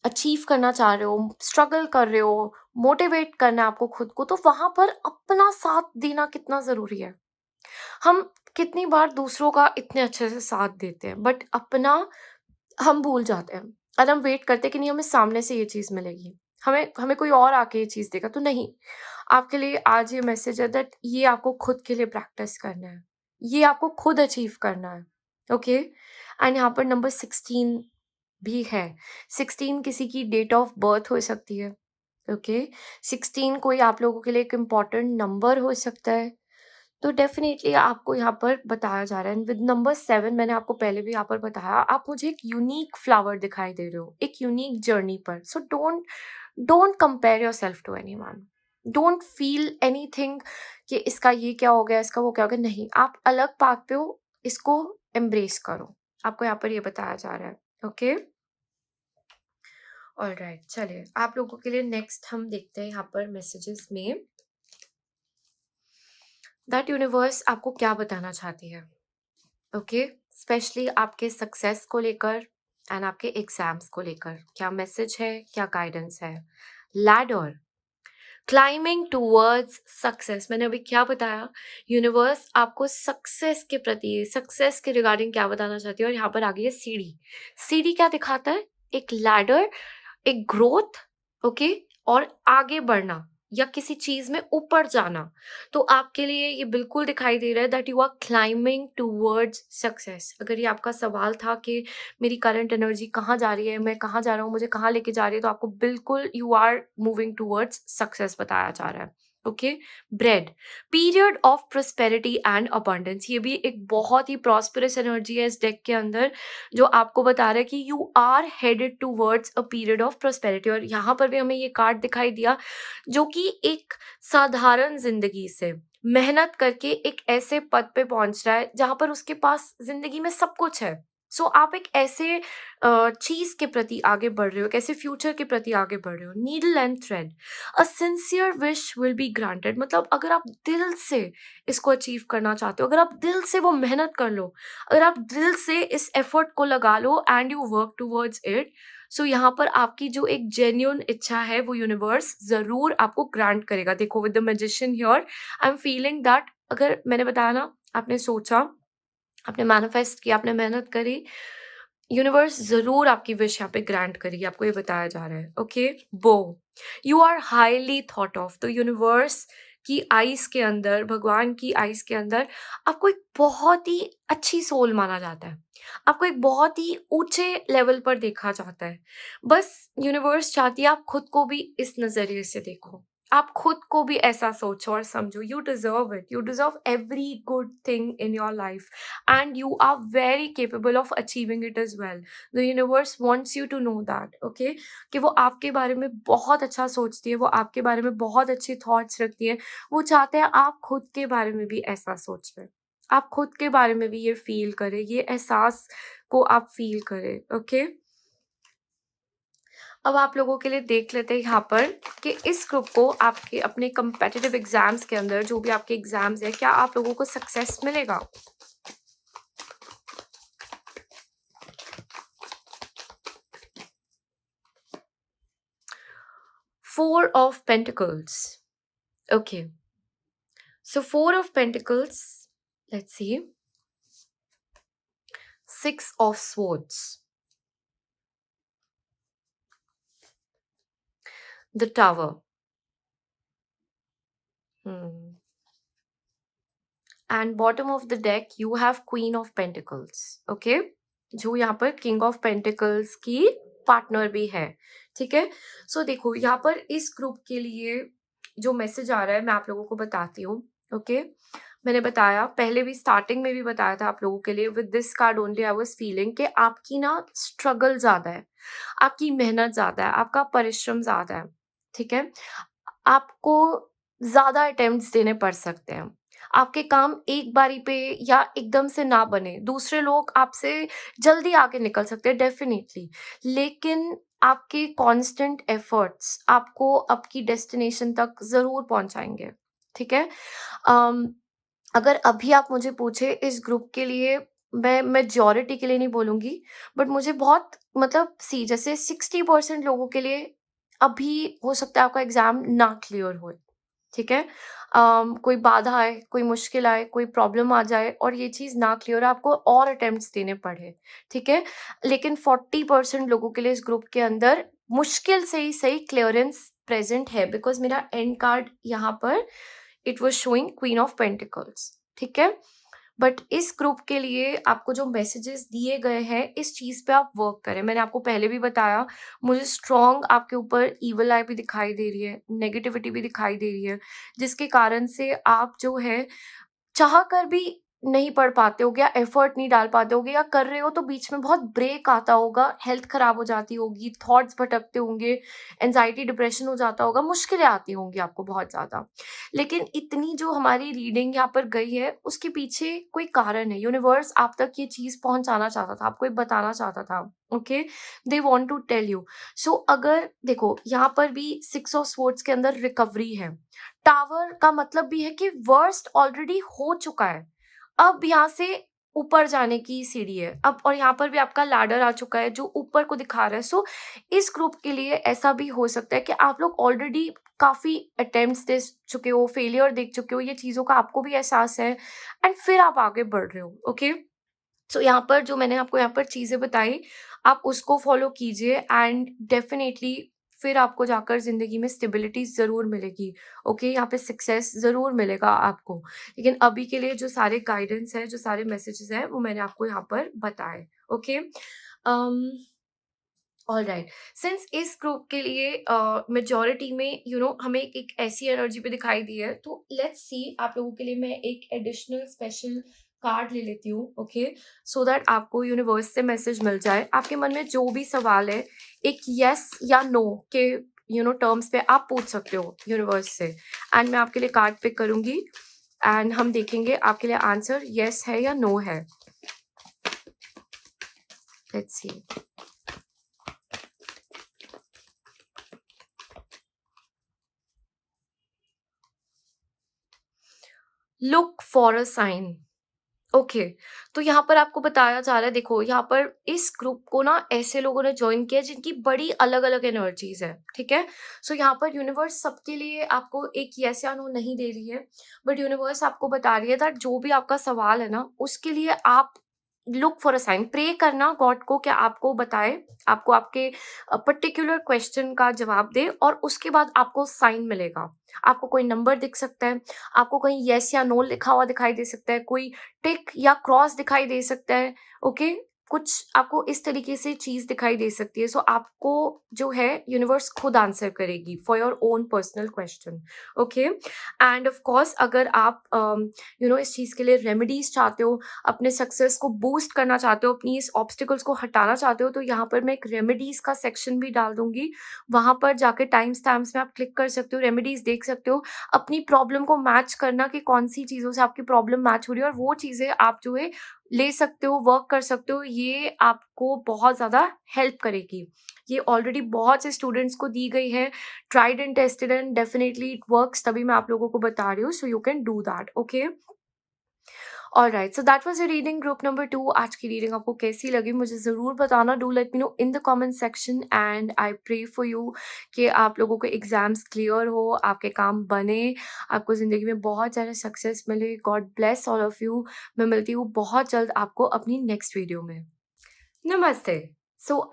अचीव करना चाह रहे हो, स्ट्रगल कर रहे हो, मोटिवेट करना है आपको खुद को, तो वहाँ पर अपना साथ देना कितना ज़रूरी है। हम कितनी बार दूसरों का इतने अच्छे से साथ देते हैं, बट अपना हम भूल जाते हैं। और हम वेट करते हैं कि नहीं, हमें सामने से ये चीज़ मिलेगी, हमें हमें कोई और आके ये चीज़ देगा। तो नहीं, आपके लिए आज ये मैसेज है दैट ये आपको खुद के लिए प्रैक्टिस करना है, ये आपको खुद अचीव करना है। ओके। एंड यहाँ पर नंबर 16 भी है। 16 किसी की डेट ऑफ बर्थ हो सकती है। ओके। 16 कोई आप लोगों के लिए एक इम्पॉर्टेंट नंबर हो सकता है। तो डेफिनेटली आपको यहाँ पर बताया जा रहा है। विद नंबर 7 मैंने आपको पहले भी यहाँ पर बताया, आप मुझे एक यूनिक फ्लावर दिखाई दे रहे हो, एक यूनिक जर्नी पर। So don't don't compare yourself to anyone. Don't feel anything कि इसका ये क्या हो गया, इसका वो क्या हो गया। नहीं, आप अलग पाथ पे हो, इसको एम्ब्रेस करो। आपको यहाँ पर ये बताया जा रहा है। ओके। ऑलराइट, चलिए आप लोगों के लिए नेक्स्ट हम देखते हैं यहाँ पर मैसेजेस में दैट यूनिवर्स आपको क्या बताना चाहती है। ओके। स्पेशली आपके सक्सेस को लेकर एंड आपके एग्जाम्स को लेकर क्या मैसेज है, क्या गाइडेंस है। Ladder, climbing towards success. मैंने अभी क्या बताया, यूनिवर्स आपको सक्सेस के प्रति, सक्सेस के रिगार्डिंग क्या बताना चाहती है। और यहाँ पर आ गई है सीढ़ी। सीढ़ी क्या दिखाता है, एक लैडर, एक ग्रोथ। ओके। और आगे बढ़ना या किसी चीज में ऊपर जाना। तो आपके लिए ये बिल्कुल दिखाई दे रहा है that you are climbing towards success. अगर ये आपका सवाल था कि मेरी करंट एनर्जी कहाँ जा रही है, मैं कहाँ जा रहा हूँ, मुझे कहाँ लेके जा रही है, तो आपको बिल्कुल you are moving towards success बताया जा रहा है। Okay. Bread, period of prosperity and abundance. ये भी एक बहुत ही प्रॉस्परस एनर्जी है इस डेक के अंदर, जो आपको बता रहा है कि you are headed towards a period of prosperity. और यहाँ पर भी हमें ये कार्ड दिखाई दिया जो कि एक साधारण जिंदगी से मेहनत करके एक ऐसे पद पे पहुंच रहा है जहां पर उसके पास जिंदगी में सब कुछ है। सो आप एक ऐसे चीज के प्रति आगे बढ़ रहे हो, एक ऐसे फ्यूचर के प्रति आगे बढ़ रहे हो। Needle and thread, a sincere wish will be granted. मतलब अगर आप दिल से इसको अचीव करना चाहते हो, अगर आप दिल से वो मेहनत कर लो, अगर आप दिल से इस एफर्ट को लगा लो and you work towards it, so यहाँ पर आपकी जो एक जेन्युइन इच्छा है वो यूनिवर्स जरूर आपको ग्रांट करेगा। देखो with the magician here, I am feeling that अगर मैंने बताया ना, आपने सोचा, आपने मैनिफेस्ट किया, आपने मेहनत करी, यूनिवर्स जरूर आपकी विश यहाँ पे ग्रांट करेगी। आपको ये बताया जा रहा है। Okay. Bow, you are highly thought of. तो यूनिवर्स की आइज के अंदर, भगवान की आइज के अंदर आपको एक बहुत ही अच्छी सोल माना जाता है, आपको एक बहुत ही ऊंचे लेवल पर देखा जाता है। बस यूनिवर्स चाहती है आप खुद को भी इस नजरिए से देखो, आप खुद को भी ऐसा सोचो और समझो। You deserve it, you deserve every good thing in your life and you are very capable of achieving it as well. The universe wants you to know that. Okay, कि वो आपके बारे में बहुत अच्छा सोचती है, वो आपके बारे में बहुत अच्छे थॉट्स रखती है। वो चाहते हैं आप खुद के बारे में भी ऐसा सोचें, आप खुद के बारे में भी ये फील करें, ये एहसास को आप फील करें। ओके। अब आप लोगों के लिए देख लेते हैं यहाँ पर कि इस ग्रुप को आपके अपने कंपेटिटिव एग्जाम्स के अंदर, जो भी आपके एग्जाम्स है, क्या आप लोगों को सक्सेस मिलेगा। 4 of Pentacles. Okay. So 4 of Pentacles. Let's see. 6 of Swords. The Tower. And bottom of the deck, you have Queen of Pentacles. Okay. जो यहाँ पर किंग ऑफ पेंटिकल्स की पार्टनर भी है, ठीक है। सो देखो यहाँ पर इस ग्रुप के लिए जो मैसेज आ रहा है मैं आप लोगों को बताती हूँ। ओके, मैंने बताया पहले भी, स्टार्टिंग में भी बताया था आप लोगों के लिए, with this card only I was feeling कि आपकी ना स्ट्रगल ज्यादा है, आपकी मेहनत ज्यादा है, आपका परिश्रम ज्यादा है, ठीक है। आपको ज़्यादा अटेम्प्ट्स देने पड़ सकते हैं। आपके काम एक बारी पे या एकदम से ना बने। दूसरे लोग आपसे जल्दी आगे निकल सकते हैं डेफ़िनिटली, लेकिन आपके कांस्टेंट एफर्ट्स आपको आपकी डेस्टिनेशन तक ज़रूर पहुँचाएँगे, ठीक है? अम, अगर अभी आप मुझे पूछे इस ग्रुप के लिए, मैं मेजॉरिटी के लिए नहीं बोलूँगी, बट मुझे बहुत मतलब सी जैसे 60% लोगों के लिए अभी हो सकता है आपका एग्ज़ाम ना क्लियर होए, ठीक है? कोई बाधा आए, कोई मुश्किल आए, कोई प्रॉब्लम आ जाए और ये चीज़ ना क्लियर आपको और अटेम्प्ट्स देने पड़े, ठीक है? लेकिन 40% लोगों के लिए इस ग्रुप के अंदर मुश्किल से ही सही क्लियरेंस प्रेज़ेंट है, बिकॉज़ मेरा एंड कार्ड यहाँ पर it was showing queen of pentacles, ठीक है? बट इस ग्रुप के लिए आपको जो मैसेजेस दिए गए हैं, इस चीज़ पे आप वर्क करें। मैंने आपको पहले भी बताया, मुझे स्ट्रॉन्ग आपके ऊपर ईविल आई भी दिखाई दे रही है, नेगेटिविटी भी दिखाई दे रही है, जिसके कारण से आप जो है चाह कर भी नहीं पढ़ पाते होगे या एफर्ट नहीं डाल पाते होगे, या कर रहे हो तो बीच में बहुत ब्रेक आता होगा, हेल्थ खराब हो जाती होगी, थॉट्स भटकते होंगे, एंजाइटी डिप्रेशन हो जाता होगा, मुश्किलें आती होंगी आपको बहुत ज़्यादा। लेकिन इतनी जो हमारी रीडिंग यहाँ पर गई है उसके पीछे कोई कारण है, यूनिवर्स आप तक ये चीज़ पहुँचाना चाहता था, आपको ये बताना चाहता था। Okay, they want to tell you. So अगर देखो यहाँ पर भी 6 ऑफ स्वॉर्ड्स के अंदर रिकवरी है, टावर का मतलब भी है कि वर्स्ट ऑलरेडी हो चुका है, अब यहाँ से ऊपर जाने की सीढ़ी है अब, और यहाँ पर भी आपका लैडर आ चुका है जो ऊपर को दिखा रहा है। सो इस ग्रुप के लिए ऐसा भी हो सकता है कि आप लोग ऑलरेडी काफी अटेम्प्ट्स दे चुके हो, फेलियर देख चुके हो, ये चीजों का आपको भी एहसास है, एंड फिर आप आगे बढ़ रहे हो। ओके, सो यहाँ पर जो मैंने आपको यहाँ पर चीज़ें बताई, आप उसको फ़ॉलो कीजिए एंड डेफ़िनेटली फिर आपको जाकर ज़िंदगी में स्टेबिलिटी ज़रूर मिलेगी। ओके, यहाँ पे सक्सेस ज़रूर मिलेगा आपको। लेकिन अभी के लिए जो सारे गाइडेंस हैं, जो सारे मैसेजेस हैं, वो मैंने आपको यहाँ पर बताए। ओके, ऑलराइट, सिंस इस ग्रुप के लिए मेजॉरिटी में हमें एक ऐसी एनर्जी पे दिखाई दी है, तो लेट्स सी आप लोगों के लिए मैं एक एडिशनल स्पेशल कार्ड ले लेती हूँ। ओके, सो दैट आपको यूनिवर्स से मैसेज मिल जाए। आपके मन में जो भी सवाल है, एक यस या नो के टर्म्स पे आप पूछ सकते हो यूनिवर्स से, एंड मैं आपके लिए कार्ड पिक करूंगी एंड हम देखेंगे आपके लिए आंसर यस है या नो है। Let's see. Look for a sign. Okay, तो यहाँ पर आपको बताया जा रहा है, देखो यहाँ पर इस ग्रुप को ना ऐसे लोगों ने ज्वाइन किया जिनकी बड़ी अलग अलग एनर्जीज है, ठीक है। सो यहाँ पर यूनिवर्स सबके लिए आपको एक यस या नो नहीं दे रही है, बट यूनिवर्स आपको बता रही है दैट जो भी आपका सवाल है ना, उसके लिए आप look for a sign, pray करना गॉड को कि आपको बताए, आपको आपके पर्टिकुलर क्वेश्चन का जवाब दे, और उसके बाद आपको साइन मिलेगा। आपको कोई नंबर दिख सकता है, आपको कहीं यस या नो लिखा हुआ दिखाई दे सकता है, कोई टिक या क्रॉस दिखाई दे सकता है। ओके, कुछ आपको इस तरीके से चीज दिखाई दे सकती है। सो आपको जो है यूनिवर्स खुद आंसर करेगी for your own personal question. Okay, and of course अगर आप इस चीज के लिए रेमेडीज चाहते हो, अपने सक्सेस को बूस्ट करना चाहते हो, अपनी इस ऑब्स्टिकल्स को हटाना चाहते हो, तो यहाँ पर मैं एक रेमेडीज का सेक्शन भी डाल दूंगी। वहां पर जाके टाइम स्टैम्प्स में आप क्लिक कर सकते हो, रेमेडीज देख सकते हो, अपनी प्रॉब्लम को मैच करना कि कौन सी चीज़ों से आपकी प्रॉब्लम मैच हो रही है, और वो चीज़ें आप जो है ले सकते हो, वर्क कर सकते हो। ये आपको बहुत ज़्यादा हेल्प करेगी। ये ऑलरेडी बहुत से स्टूडेंट्स को दी गई है, tried and tested, and definitely it works, तभी मैं आप लोगों को बता रही हूँ। सो you can do that. Okay, alright, so that was your reading group number 2। आज की रीडिंग आपको कैसी लगी मुझे ज़रूर बताना। Do let me know in the comment section, and I pray for you कि आप लोगों के एग्जाम्स क्लियर हो, आपके काम बने, आपको ज़िंदगी में बहुत ज़्यादा सक्सेस मिले। God bless all of you. मैं मिलती हूँ बहुत जल्द आपको अपनी नेक्स्ट वीडियो में। नमस्ते।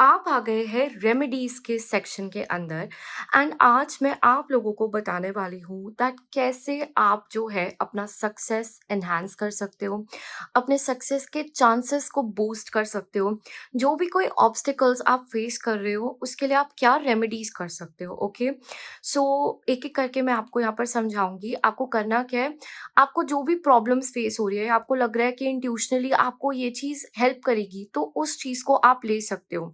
आप आ गए हैं रेमेडीज के सेक्शन के अंदर एंड आज मैं आप लोगों को बताने वाली हूँ दैट कैसे आप जो है अपना सक्सेस एनहांस कर सकते हो, अपने सक्सेस के चांसेस को बूस्ट कर सकते हो। जो भी कोई ऑब्स्टिकल्स आप फेस कर रहे हो उसके लिए आप क्या रेमेडीज कर सकते हो। ओके, सो एक एक करके मैं आपको यहाँ पर समझाऊंगी आपको करना क्या है। आपको जो भी प्रॉब्लम्स फेस हो रही है, आपको लग रहा है कि इंट्यूशनली आपको ये चीज़ हेल्प करेगी, तो उस चीज़ को आप ले सकते हो।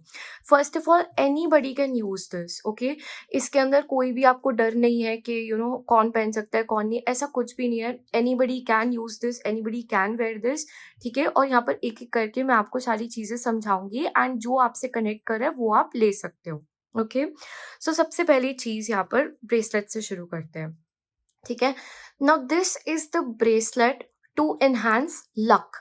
First of all anybody can use this. Okay, इसके अंदर कोई भी आपको डर नहीं है कि कौन पहन सकता है कौन नहीं, ऐसा कुछ भी नहीं है। Anybody can use this, anybody can wear this. ठीक है, और यहाँ पर एक एक करके मैं आपको सारी चीज़ें समझाऊंगी एंड जो आपसे कनेक्ट करे वो आप ले सकते हो। ओके, सो सबसे पहली चीज़ यहाँ पर ब्रेसलेट से शुरू करते हैं। ठीक है, now this is the bracelet to enhance luck.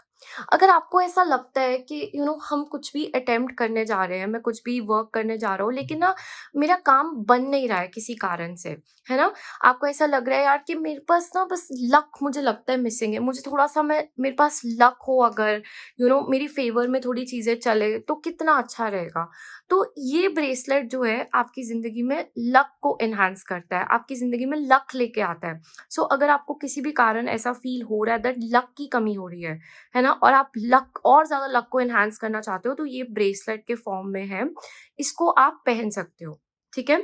अगर आपको ऐसा लगता है कि हम कुछ भी अटेम्प्ट करने जा रहे हैं, मैं कुछ भी वर्क करने जा रहा हूँ लेकिन ना मेरा काम बन नहीं रहा है किसी कारण से, है ना, आपको ऐसा लग रहा है यार कि मेरे पास ना बस लक मुझे लगता है मिसिंग है, मुझे थोड़ा सा मैं मेरे पास लक हो, अगर मेरी फेवर में थोड़ी चीजें चले तो कितना अच्छा रहेगा। तो ये ब्रेसलेट जो है आपकी जिंदगी में लक को एनहांस करता है, आपकी जिंदगी में लक लेके आता है। अगर आपको किसी भी कारण ऐसा फील हो रहा है दैट लक की कमी हो रही है ना, और आप लक और ज्यादा लक को एनहांस करना चाहते हो, तो ये ब्रेसलेट के फॉर्म में है, इसको आप पहन सकते हो। ठीक है,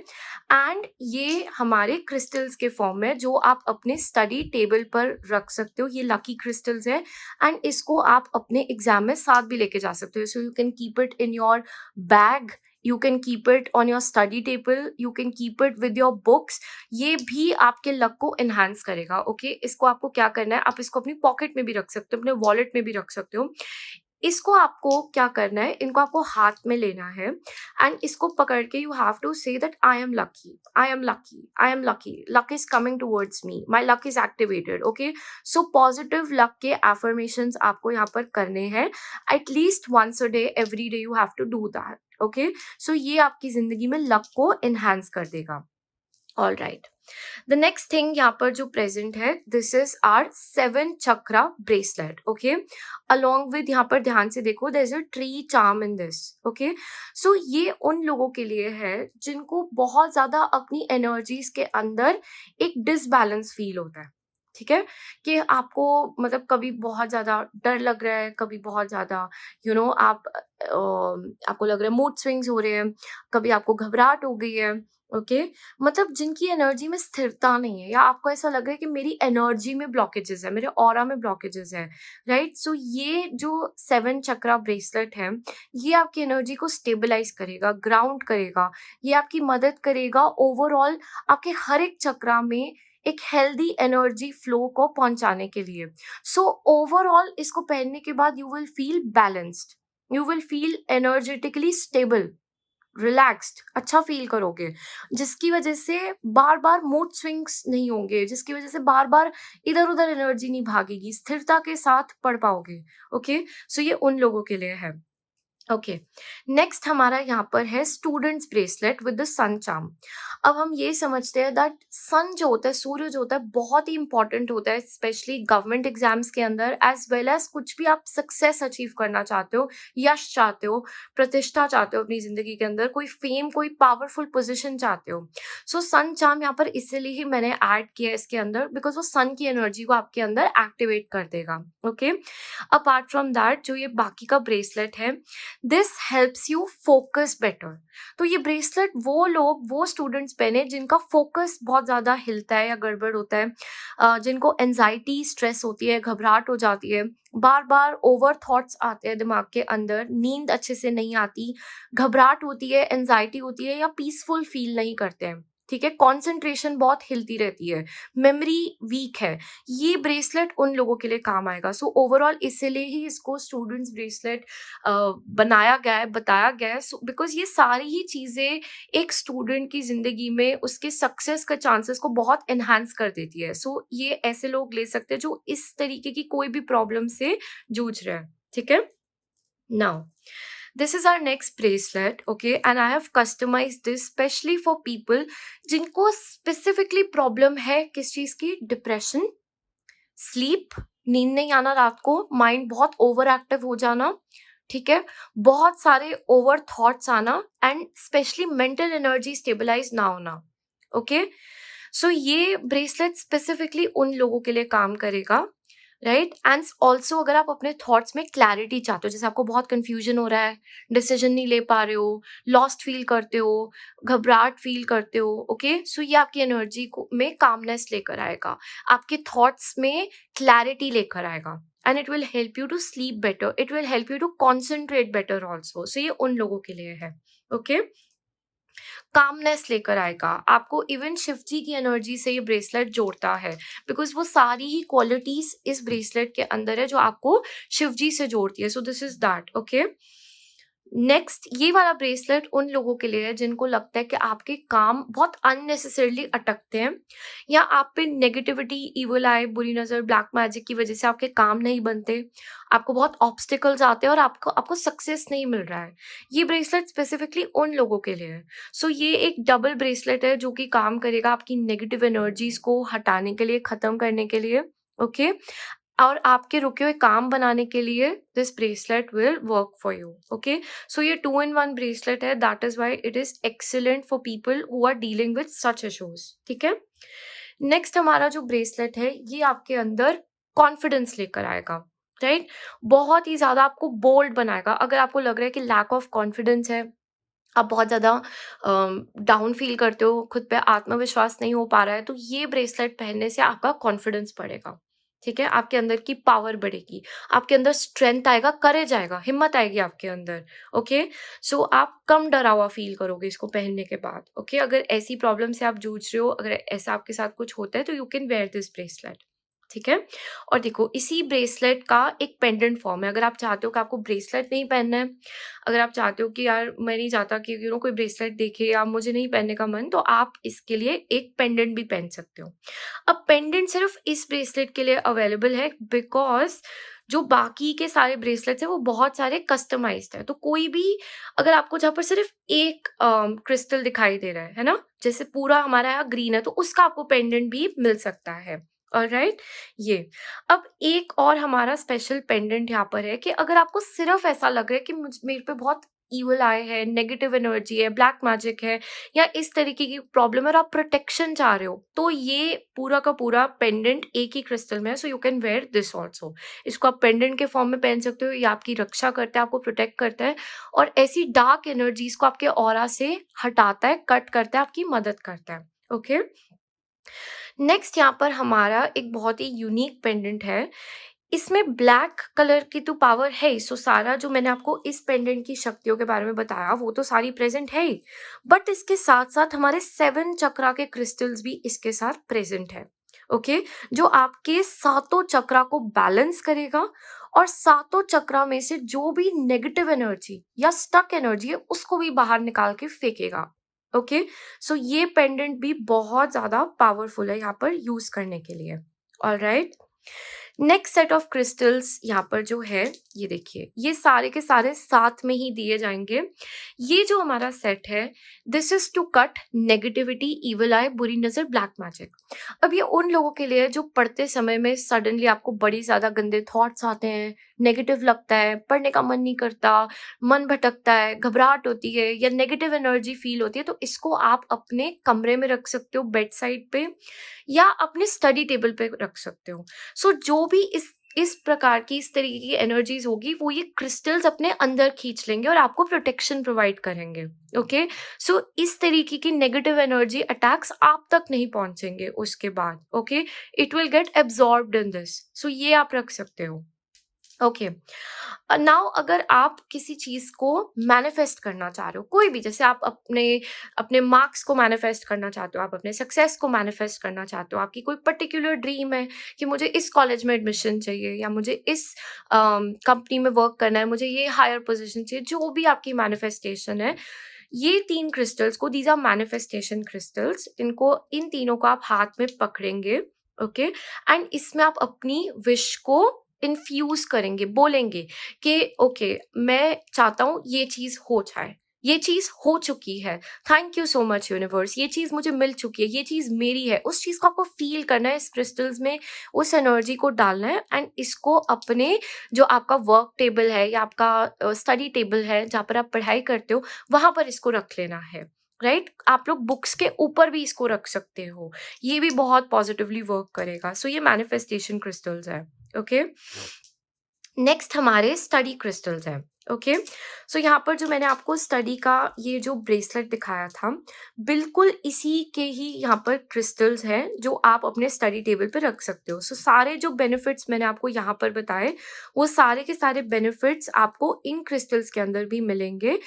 एंड ये हमारे क्रिस्टल्स के फॉर्म में जो आप अपने स्टडी टेबल पर रख सकते हो, ये लकी क्रिस्टल्स है एंड इसको आप अपने एग्जाम में साथ भी लेके जा सकते हो। सो you can keep it in your bag, you can keep it on your study table, you can keep it with your books. ये भी आपके लक को एनहांस करेगा। ओके, इसको आपको क्या करना है, आप इसको अपनी पॉकेट में भी रख सकते हो, अपने वॉलेट में भी रख सकते हो। इसको आपको क्या करना है, इनको आपको हाथ में लेना है एंड इसको पकड़ के you have to say that I am lucky, I am lucky, I am lucky, luck is coming towards me, my luck is activated. Okay, so positive luck के एफर्मेशंस आपको यहाँ पर करने हैं at least once a day, every day you have to do that. Okay, so ये आपकी जिंदगी में लक को एनहांस कर देगा। All right, the next thing यहाँ पर जो प्रेजेंट है, this is our 7 chakra bracelet. Okay, along with, यहाँ पर ध्यान से देखो, there is a tree charm in this. Okay, so ये उन लोगों के लिए है जिनको बहुत ज्यादा अपनी एनर्जीज के अंदर एक डिसबैलेंस फील होता है। ठीक है, कि आपको मतलब कभी बहुत ज्यादा डर लग रहा है, कभी बहुत ज्यादा आप आपको लग रहा है मूड स्विंग्स हो रहे हैं, कभी आपको घबराहट हो गई है। ओके, मतलब जिनकी एनर्जी में स्थिरता नहीं है, या आपको ऐसा लग रहा है कि मेरी एनर्जी में ब्लॉकेजेस है, मेरे ऑरा में ब्लॉकेजेस है, राइट। सो ये जो 7 चक्रा ब्रेसलेट है, ये आपकी एनर्जी को स्टेबलाइज करेगा, ग्राउंड करेगा, ये आपकी मदद करेगा ओवरऑल आपके हर एक चक्रा में एक हेल्दी एनर्जी फ्लो को पहुंचाने के लिए। सो ओवरऑल इसको पहनने के बाद you will feel balanced, you will feel energetically stable, relaxed, अच्छा फील करोगे, जिसकी वजह से बार बार मूड स्विंग्स नहीं होंगे, जिसकी वजह से बार बार इधर उधर एनर्जी नहीं भागेगी, स्थिरता के साथ पढ़ पाओगे। ओके, सो ये उन लोगों के लिए है। ओके, नेक्स्ट हमारा यहाँ पर है students bracelet with the sun charm. अब हम ये समझते हैं दैट सन जो होता है, सूर्य जो होता है, बहुत ही इंपॉर्टेंट होता है, स्पेशली गवर्नमेंट एग्जाम्स के अंदर, एज वेल एज कुछ भी आप सक्सेस अचीव करना चाहते हो, यश चाहते हो, प्रतिष्ठा चाहते हो अपनी जिंदगी के अंदर, कोई फेम, कोई पावरफुल पोजिशन चाहते हो। सो सन चार्म यहाँ पर इसलिए ही मैंने ऐड किया इसके अंदर, बिकॉज वो सन की एनर्जी को आपके अंदर एक्टिवेट कर देगा। ओके, अपार्ट फ्रॉम दैट जो ये बाकी का ब्रेसलेट है, this helps you focus better. तो ये ब्रेसलेट वो लोग, वो स्टूडेंट्स पहने जिनका फोकस बहुत ज्यादा हिलता है या गड़बड़ होता है, जिनको एंजाइटी, स्ट्रेस होती है, घबराहट हो जाती है, बार बार ओवर थॉट्स आते हैं दिमाग के अंदर, नींद अच्छे से नहीं आती, घबराहट होती है, एंजाइटी होती है, या पीसफुल फील नहीं करते हैं। ठीक है, कॉन्सेंट्रेशन बहुत हिलती रहती है, मेमोरी वीक है, ये ब्रेसलेट उन लोगों के लिए काम आएगा। सो ओवरऑल इसीलिए ही इसको स्टूडेंट्स ब्रेसलेट बनाया गया है, बताया गया है, बिकॉज ये सारी ही चीजें एक स्टूडेंट की जिंदगी में उसके सक्सेस का चांसेस को बहुत एनहांस कर देती है। सो ये ऐसे लोग ले सकते हैं जो इस तरीके की कोई भी प्रॉब्लम से जूझ रहे हैं। ठीक है, now this is our next bracelet, okay, and I have customized this specially for people जिनको specifically problem है किस चीज की, डिप्रेशन, स्लीप, नींद नहीं आना रात को, माइंड बहुत ओवर एक्टिव हो जाना, ठीक है? बहुत सारे ओवर थॉट्स आना and specially mental energy stabilise ना होना, ओके? सो ये ब्रेसलेट स्पेसिफिकली उन लोगों के लिए काम करेगा, राइट? एंड ऑल्सो अगर आप अपने थॉट्स में क्लैरिटी चाहते हो, जैसे आपको बहुत कंफ्यूजन हो रहा है, डिसीजन नहीं ले पा रहे हो, लॉस्ट फील करते हो, घबराहट फील करते हो, ओके? सो ये आपकी एनर्जी को में कामनेस लेकर आएगा, आपके थॉट्स में क्लैरिटी लेकर आएगा and it will help you to sleep better, it will help you to concentrate better also. So ये उन लोगों के लिए है, ओके? कामनेस लेकर आएगा आपको। इवन शिव जी की एनर्जी से ये ब्रेसलेट जोड़ता है, बिकॉज वो सारी ही क्वालिटीज इस ब्रेसलेट के अंदर है जो आपको शिव जी से जोड़ती है। सो this is that, okay? Next ये वाला ब्रेसलेट उन लोगों के लिए है जिनको लगता है कि आपके काम बहुत अननेसेसरली अटकते हैं, या आप पे नेगेटिविटी, इविल आई, बुरी नजर, ब्लैक मैजिक की वजह से आपके काम नहीं बनते, आपको बहुत ऑब्स्टिकल्स आते हैं और आपको आपको सक्सेस नहीं मिल रहा है। ये ब्रेसलेट स्पेसिफिकली उन लोगों के लिए है। सो ये एक डबल ब्रेसलेट है जो कि काम करेगा आपकी नेगेटिव एनर्जीज को हटाने के लिए, खत्म करने के लिए, ओके? और आपके रुके हुए काम बनाने के लिए this bracelet will work for you, okay? So ये 2 in 1 ब्रेसलेट है, that is why it is excellent for people who are dealing with such issues, ठीक है? नेक्स्ट हमारा जो ब्रेसलेट है ये आपके अंदर कॉन्फिडेंस लेकर आएगा, राइट? बहुत ही ज्यादा आपको बोल्ड बनाएगा। अगर आपको लग रहा है कि लैक ऑफ कॉन्फिडेंस है, आप बहुत ज़्यादा डाउन फील करते हो, खुद पे आत्मविश्वास नहीं हो पा रहा है, तो ये ब्रेसलेट पहनने से आपका कॉन्फिडेंस बढ़ेगा, ठीक है? आपके अंदर की पावर बढ़ेगी, आपके अंदर स्ट्रेंथ आएगा, करेज आएगा, हिम्मत आएगी आपके अंदर, ओके? सो आप कम डरा हुआ फील करोगे इसको पहनने के बाद, ओके? अगर ऐसी प्रॉब्लम से आप जूझ रहे हो, अगर ऐसा आपके साथ कुछ होता है, तो you can wear this bracelet, ठीक है? और देखो इसी ब्रेसलेट का एक पेंडेंट फॉर्म है। अगर आप चाहते हो कि आपको ब्रेसलेट नहीं पहनना है, अगर आप चाहते हो कि यार मैं नहीं चाहता कि कोई ब्रेसलेट देखे या मुझे नहीं पहनने का मन, तो आप इसके लिए एक पेंडेंट भी पहन सकते हो। अब पेंडेंट सिर्फ इस ब्रेसलेट के लिए अवेलेबल है बिकॉज जो बाकी के सारे ब्रेसलेट्स हैं वो बहुत सारे कस्टमाइज्ड है। तो कोई भी, अगर आपको जहाँ पर सिर्फ एक क्रिस्टल दिखाई दे रहा है ना, जैसे पूरा हमारा यहाँ ग्रीन है, तो उसका आपको पेंडेंट भी मिल सकता है, ऑलराइट? ये अब एक और हमारा स्पेशल पेंडेंट यहाँ पर है कि अगर आपको सिर्फ ऐसा लग रहा है कि मेरे पे बहुत ईवल आए है, नेगेटिव एनर्जी है, ब्लैक मैजिक है, या इस तरीके की प्रॉब्लम है और आप प्रोटेक्शन चाह रहे हो, तो ये पूरा का पूरा पेंडेंट एक ही क्रिस्टल में है। So you can wear this also. इसको आप पेंडेंट के फॉर्म में पहन सकते हो, ये आपकी रक्षा करता है, आपको प्रोटेक्ट करता है और ऐसी डार्क एनर्जीज को आपके ऑरा से हटाता है, कट करता है, आपकी मदद करता है, ओके? नेक्स्ट यहाँ पर हमारा एक बहुत ही यूनिक पेंडेंट है। इसमें ब्लैक कलर की तो पावर है ही, सो सारा जो मैंने आपको इस पेंडेंट की शक्तियों के बारे में बताया वो तो सारी प्रेजेंट है ही, बट इसके साथ साथ हमारे 7 चक्रा के क्रिस्टल्स भी इसके साथ प्रेजेंट है, ओके? जो आपके सातों चक्रा को बैलेंस करेगा और सातों चक्रा में से जो भी नेगेटिव एनर्जी या स्टक एनर्जी है उसको भी बाहर निकाल के फेंकेगा, ओके? सो ये पेंडेंट भी बहुत ज्यादा पावरफुल है यहाँ पर यूज करने के लिए, alright? Next set of crystals यहाँ पर जो है, ये देखिए, ये सारे के सारे साथ में ही दिए जाएंगे। ये जो हमारा सेट है, this is to cut negativity, evil eye, बुरी नजर, ब्लैक मैजिक। अब ये उन लोगों के लिए जो पढ़ते समय में सडनली आपको बड़ी ज्यादा गंदे थॉट्स आते हैं, नेगेटिव लगता है, पढ़ने का मन नहीं करता, मन भटकता है, घबराहट होती है या नेगेटिव एनर्जी फील होती है, तो इसको आप अपने कमरे में रख सकते हो, बेड साइड पे, या अपने स्टडी टेबल पे रख सकते हो। सो जो भी इस प्रकार की, इस तरीके की एनर्जीज होगी, वो ये क्रिस्टल्स अपने अंदर खींच लेंगे और आपको प्रोटेक्शन प्रोवाइड करेंगे, ओके? सो इस तरीके की नेगेटिव एनर्जी अटैक्स आप तक नहीं पहुंचेंगे उसके बाद, okay? It will get absorbed in this. So ये आप रख सकते हो, ओके? नाउ अगर आप किसी चीज को मैनिफेस्ट करना चाह रहे हो, कोई भी, जैसे आप अपने अपने मार्क्स को मैनिफेस्ट करना चाहते हो, आप अपने सक्सेस को मैनिफेस्ट करना चाहते हो, आपकी कोई पर्टिकुलर ड्रीम है कि मुझे इस कॉलेज में एडमिशन चाहिए या मुझे इस कंपनी में वर्क करना है, मुझे ये हायर पोजीशन चाहिए, जो भी आपकी मैनिफेस्टेशन है, ये 3 क्रिस्टल्स को, दीज आर मैनिफेस्टेशन क्रिस्टल्स, इनको, इन तीनों को आप हाथ में पकड़ेंगे, ओके? एंड इसमें आप अपनी विश को इन्फ्यूज करेंगे, बोलेंगे कि ओके मैं चाहता हूँ ये चीज हो जाए, ये चीज़ हो चुकी है। Thank you so much universe, ये चीज़ मुझे मिल चुकी है, ये चीज़ मेरी है। उस चीज़ को आपको फ़ील करना है, इस क्रिस्टल्स में उस एनर्जी को डालना है एंड इसको अपने जो आपका वर्क टेबल है या आपका स्टडी टेबल है, जहाँ पर आप पढ़ाई करते हो, वहाँ पर इसको रख लेना है, राइट? आप लोग बुक्स के ऊपर भी इसको रख सकते हो। ये भी बहुत पॉज़िटिवली वर्क करेगा। सो ये मैनिफेस्टेशन क्रिस्टल्स है, ओके? नेक्स्ट हमारे स्टडी क्रिस्टल्स हैं। ओके, सो यहाँ पर जो मैंने आपको स्टडी का ये जो ब्रेसलेट दिखाया था, बिल्कुल इसी के ही यहाँ पर क्रिस्टल्स हैं जो आप अपने स्टडी टेबल पे रख सकते हो। सो सारे जो बेनिफिट्स मैंने आपको यहाँ पर बताए, वो सारे के सारे बेनिफिट्स आपको इन क्रिस्टल्स के अंदर भी मिलेंगे।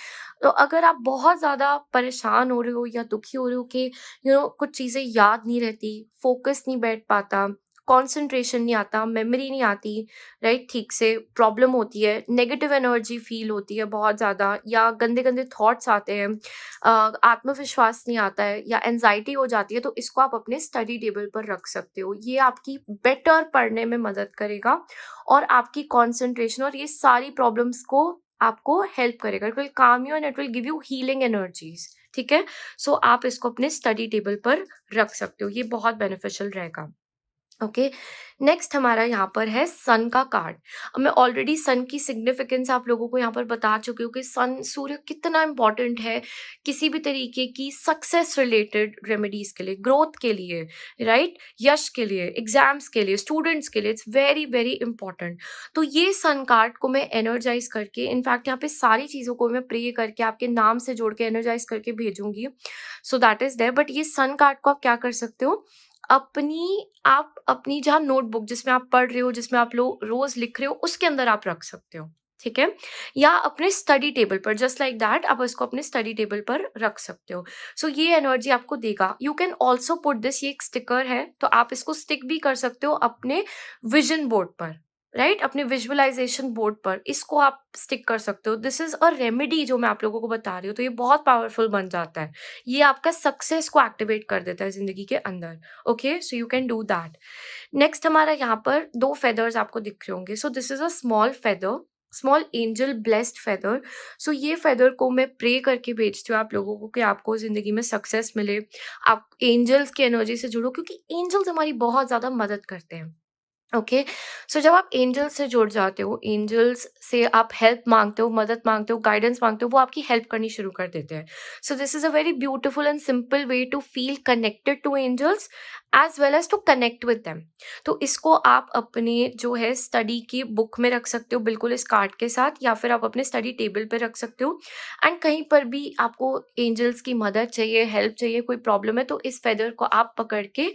तो अगर आप बहुत ज़्यादा परेशान हो रहे हो या दुखी हो रहे हो कि कुछ चीज़ें याद नहीं रहती, फोकस नहीं बैठ पाता, कॉन्सेंट्रेशन नहीं आता, मेमोरी नहीं आती, राइट, ठीक से प्रॉब्लम होती है, नेगेटिव एनर्जी फील होती है बहुत ज़्यादा, या गंदे गंदे थॉट्स आते हैं, आत्मविश्वास नहीं आता है, या एनजाइटी हो जाती है, तो इसको आप अपने स्टडी टेबल पर रख सकते हो। ये आपकी बेटर पढ़ने में मदद करेगा और आपकी कॉन्सेंट्रेशन और ये सारी प्रॉब्लम्स को आपको हेल्प करेगा। इट विल काम you and it will give you healing energies. ठीक है, सो आप इसको अपने स्टडी टेबल पर रख सकते हो, ये बहुत बेनिफिशियल रहेगा। ओके, नेक्स्ट हमारा यहाँ पर है सन का कार्ड। अब मैं ऑलरेडी सन की सिग्निफिकेंस आप लोगों को यहाँ पर बता चुकी हूँ कि सन, सूर्य कितना इंपॉर्टेंट है किसी भी तरीके की सक्सेस रिलेटेड रेमेडीज के लिए, ग्रोथ के लिए, राइट, यश के लिए, एग्जाम्स के लिए, स्टूडेंट्स के लिए, इट्स वेरी वेरी इंपॉर्टेंट। तो ये सन कार्ड को मैं एनर्जाइज करके, इनफैक्ट यहाँ पे सारी चीज़ों को मैं प्रे करके आपके नाम से जोड़ के एनर्जाइज करके भेजूंगी। So that is there. But ये सन कार्ड को आप क्या कर सकते हो, आप अपनी जहाँ नोटबुक जिसमें आप पढ़ रहे हो, जिसमें आप लोग रोज लिख रहे हो, उसके अंदर आप रख सकते हो। ठीक है, या अपने स्टडी टेबल पर, जस्ट लाइक दैट आप इसको अपने स्टडी टेबल पर रख सकते हो। सो ये एनर्जी आपको देगा। You can also put this, ये एक स्टिकर है तो आप इसको स्टिक भी कर सकते हो अपने विजन बोर्ड पर, राइट, अपने विजुअलाइजेशन बोर्ड पर इसको आप स्टिक कर सकते हो। दिस इज अ रेमेडी जो मैं आप लोगों को बता रही हूँ, तो ये बहुत पावरफुल बन जाता है। ये आपका सक्सेस को एक्टिवेट कर देता है जिंदगी के अंदर। Okay, so you can do that. Next हमारा यहाँ पर 2 फेदर्स आपको दिख रहे होंगे। So this is a small feather, small angel blessed feather. So ये फेदर को मैं प्रे करके भेजती हूँ आप लोगों को कि आपको जिंदगी में सक्सेस मिले, आप एंजल्स की एनर्जी से जुड़ो, क्योंकि एंजल्स हमारी बहुत ज्यादा मदद करते हैं। ओके, सो जब आप एंजल्स से जुड़ जाते हो, एंजल्स से आप हेल्प मांगते हो, मदद मांगते हो, गाइडेंस मांगते हो, वो आपकी हेल्प करनी शुरू कर देते हैं। So this is a very beautiful and simple way to feel connected to angels as well as to connect with them. तो इसको आप अपने जो है स्टडी की बुक में रख सकते हो, बिल्कुल इस कार्ड के साथ, या फिर आप अपने स्टडी टेबल पे रख सकते हो। एंड कहीं पर भी आपको एंजल्स की मदद चाहिए, हेल्प चाहिए, कोई प्रॉब्लम है, तो इस फेदर को आप पकड़ के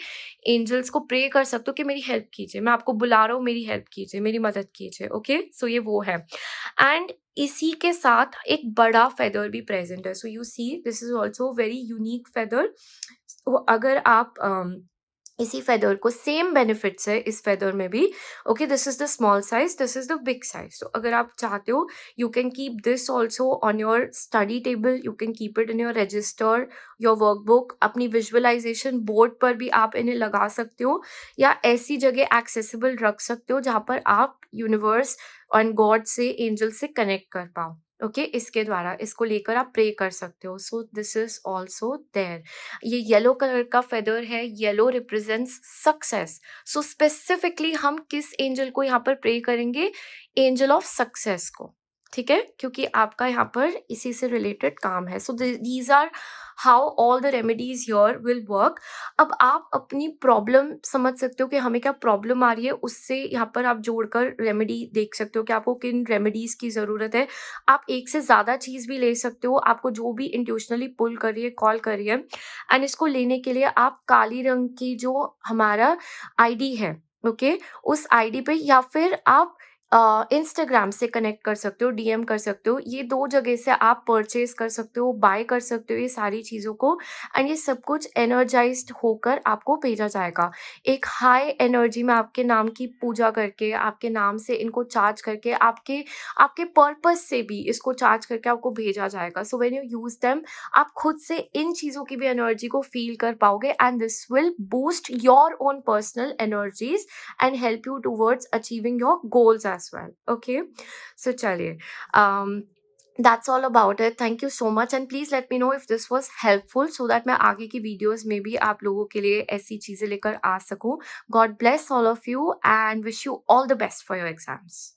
एंजल्स को प्रे कर सकते हो कि मेरी हेल्प कीजिए, मैं आपको बुला रहा हूँ, मेरी हेल्प कीजिए, मेरी मदद कीजिए। ओके, सो ये वो है। एंड इसी के साथ एक बड़ा फेदर भी प्रेजेंट है। So you see this is also very unique feather. अगर आप इसी फेदर को, सेम बेनिफिट्स है इस फेदर में भी। Okay, this is the small size, this is the big size. तो अगर आप चाहते हो, you can keep this also on your study table, you can keep it in your register, your workbook, अपनी विजुअलाइजेशन बोर्ड पर भी आप इन्हें लगा सकते हो, या ऐसी जगह एक्सेसिबल रख सकते हो जहाँ पर आप यूनिवर्स और गॉड से, एंजल से कनेक्ट कर पाओ। ओके, इसके द्वारा इसको लेकर आप प्रे कर सकते हो। So this is also there. ये येलो कलर का फेदर है, yellow represents success. So specifically हम किस एंजल को यहाँ पर प्रे करेंगे, एंजल ऑफ सक्सेस को। ठीक है, क्योंकि आपका यहाँ पर इसी से रिलेटेड काम है। So these are how all the remedies your will work. अब आप अपनी प्रॉब्लम समझ सकते हो कि हमें क्या प्रॉब्लम आ रही है, उससे यहाँ पर आप जोड़कर रेमेडी देख सकते हो कि आपको किन रेमेडीज की जरूरत है। आप एक से ज्यादा चीज भी ले सकते हो, आपको जो भी इंट्यूशनली पुल कर रही है, कॉल कर रही है। एंड इसको लेने के लिए आप काली रंग की जो हमारा आईडी है, ओके, उस आईडी पे, या फिर आप इंस्टाग्राम से कनेक्ट कर सकते हो, डीएम कर सकते हो। ये 2 जगह से आप परचेज कर सकते हो, बाय कर सकते हो ये सारी चीज़ों को। एंड ये सब कुछ एनर्जाइज्ड होकर आपको भेजा जाएगा। एक हाई एनर्जी में आपके नाम की पूजा करके, आपके नाम से इनको चार्ज करके, आपके आपके पर्पस से भी इसको चार्ज करके आपको भेजा जाएगा। So when you use them, आप खुद से इन चीज़ों की भी एनर्जी को फील कर पाओगे, and this will boost your own personal energies and help you towards achieving your goals as well. Okay, so चलिए, that's all about it. Thank you so much and please let me know if this was helpful so that मैं आगे की videos में भी आप लोगों के लिए ऐसी चीज़ें लेकर आ सकूँ। God bless all of you and wish you all the best for your exams.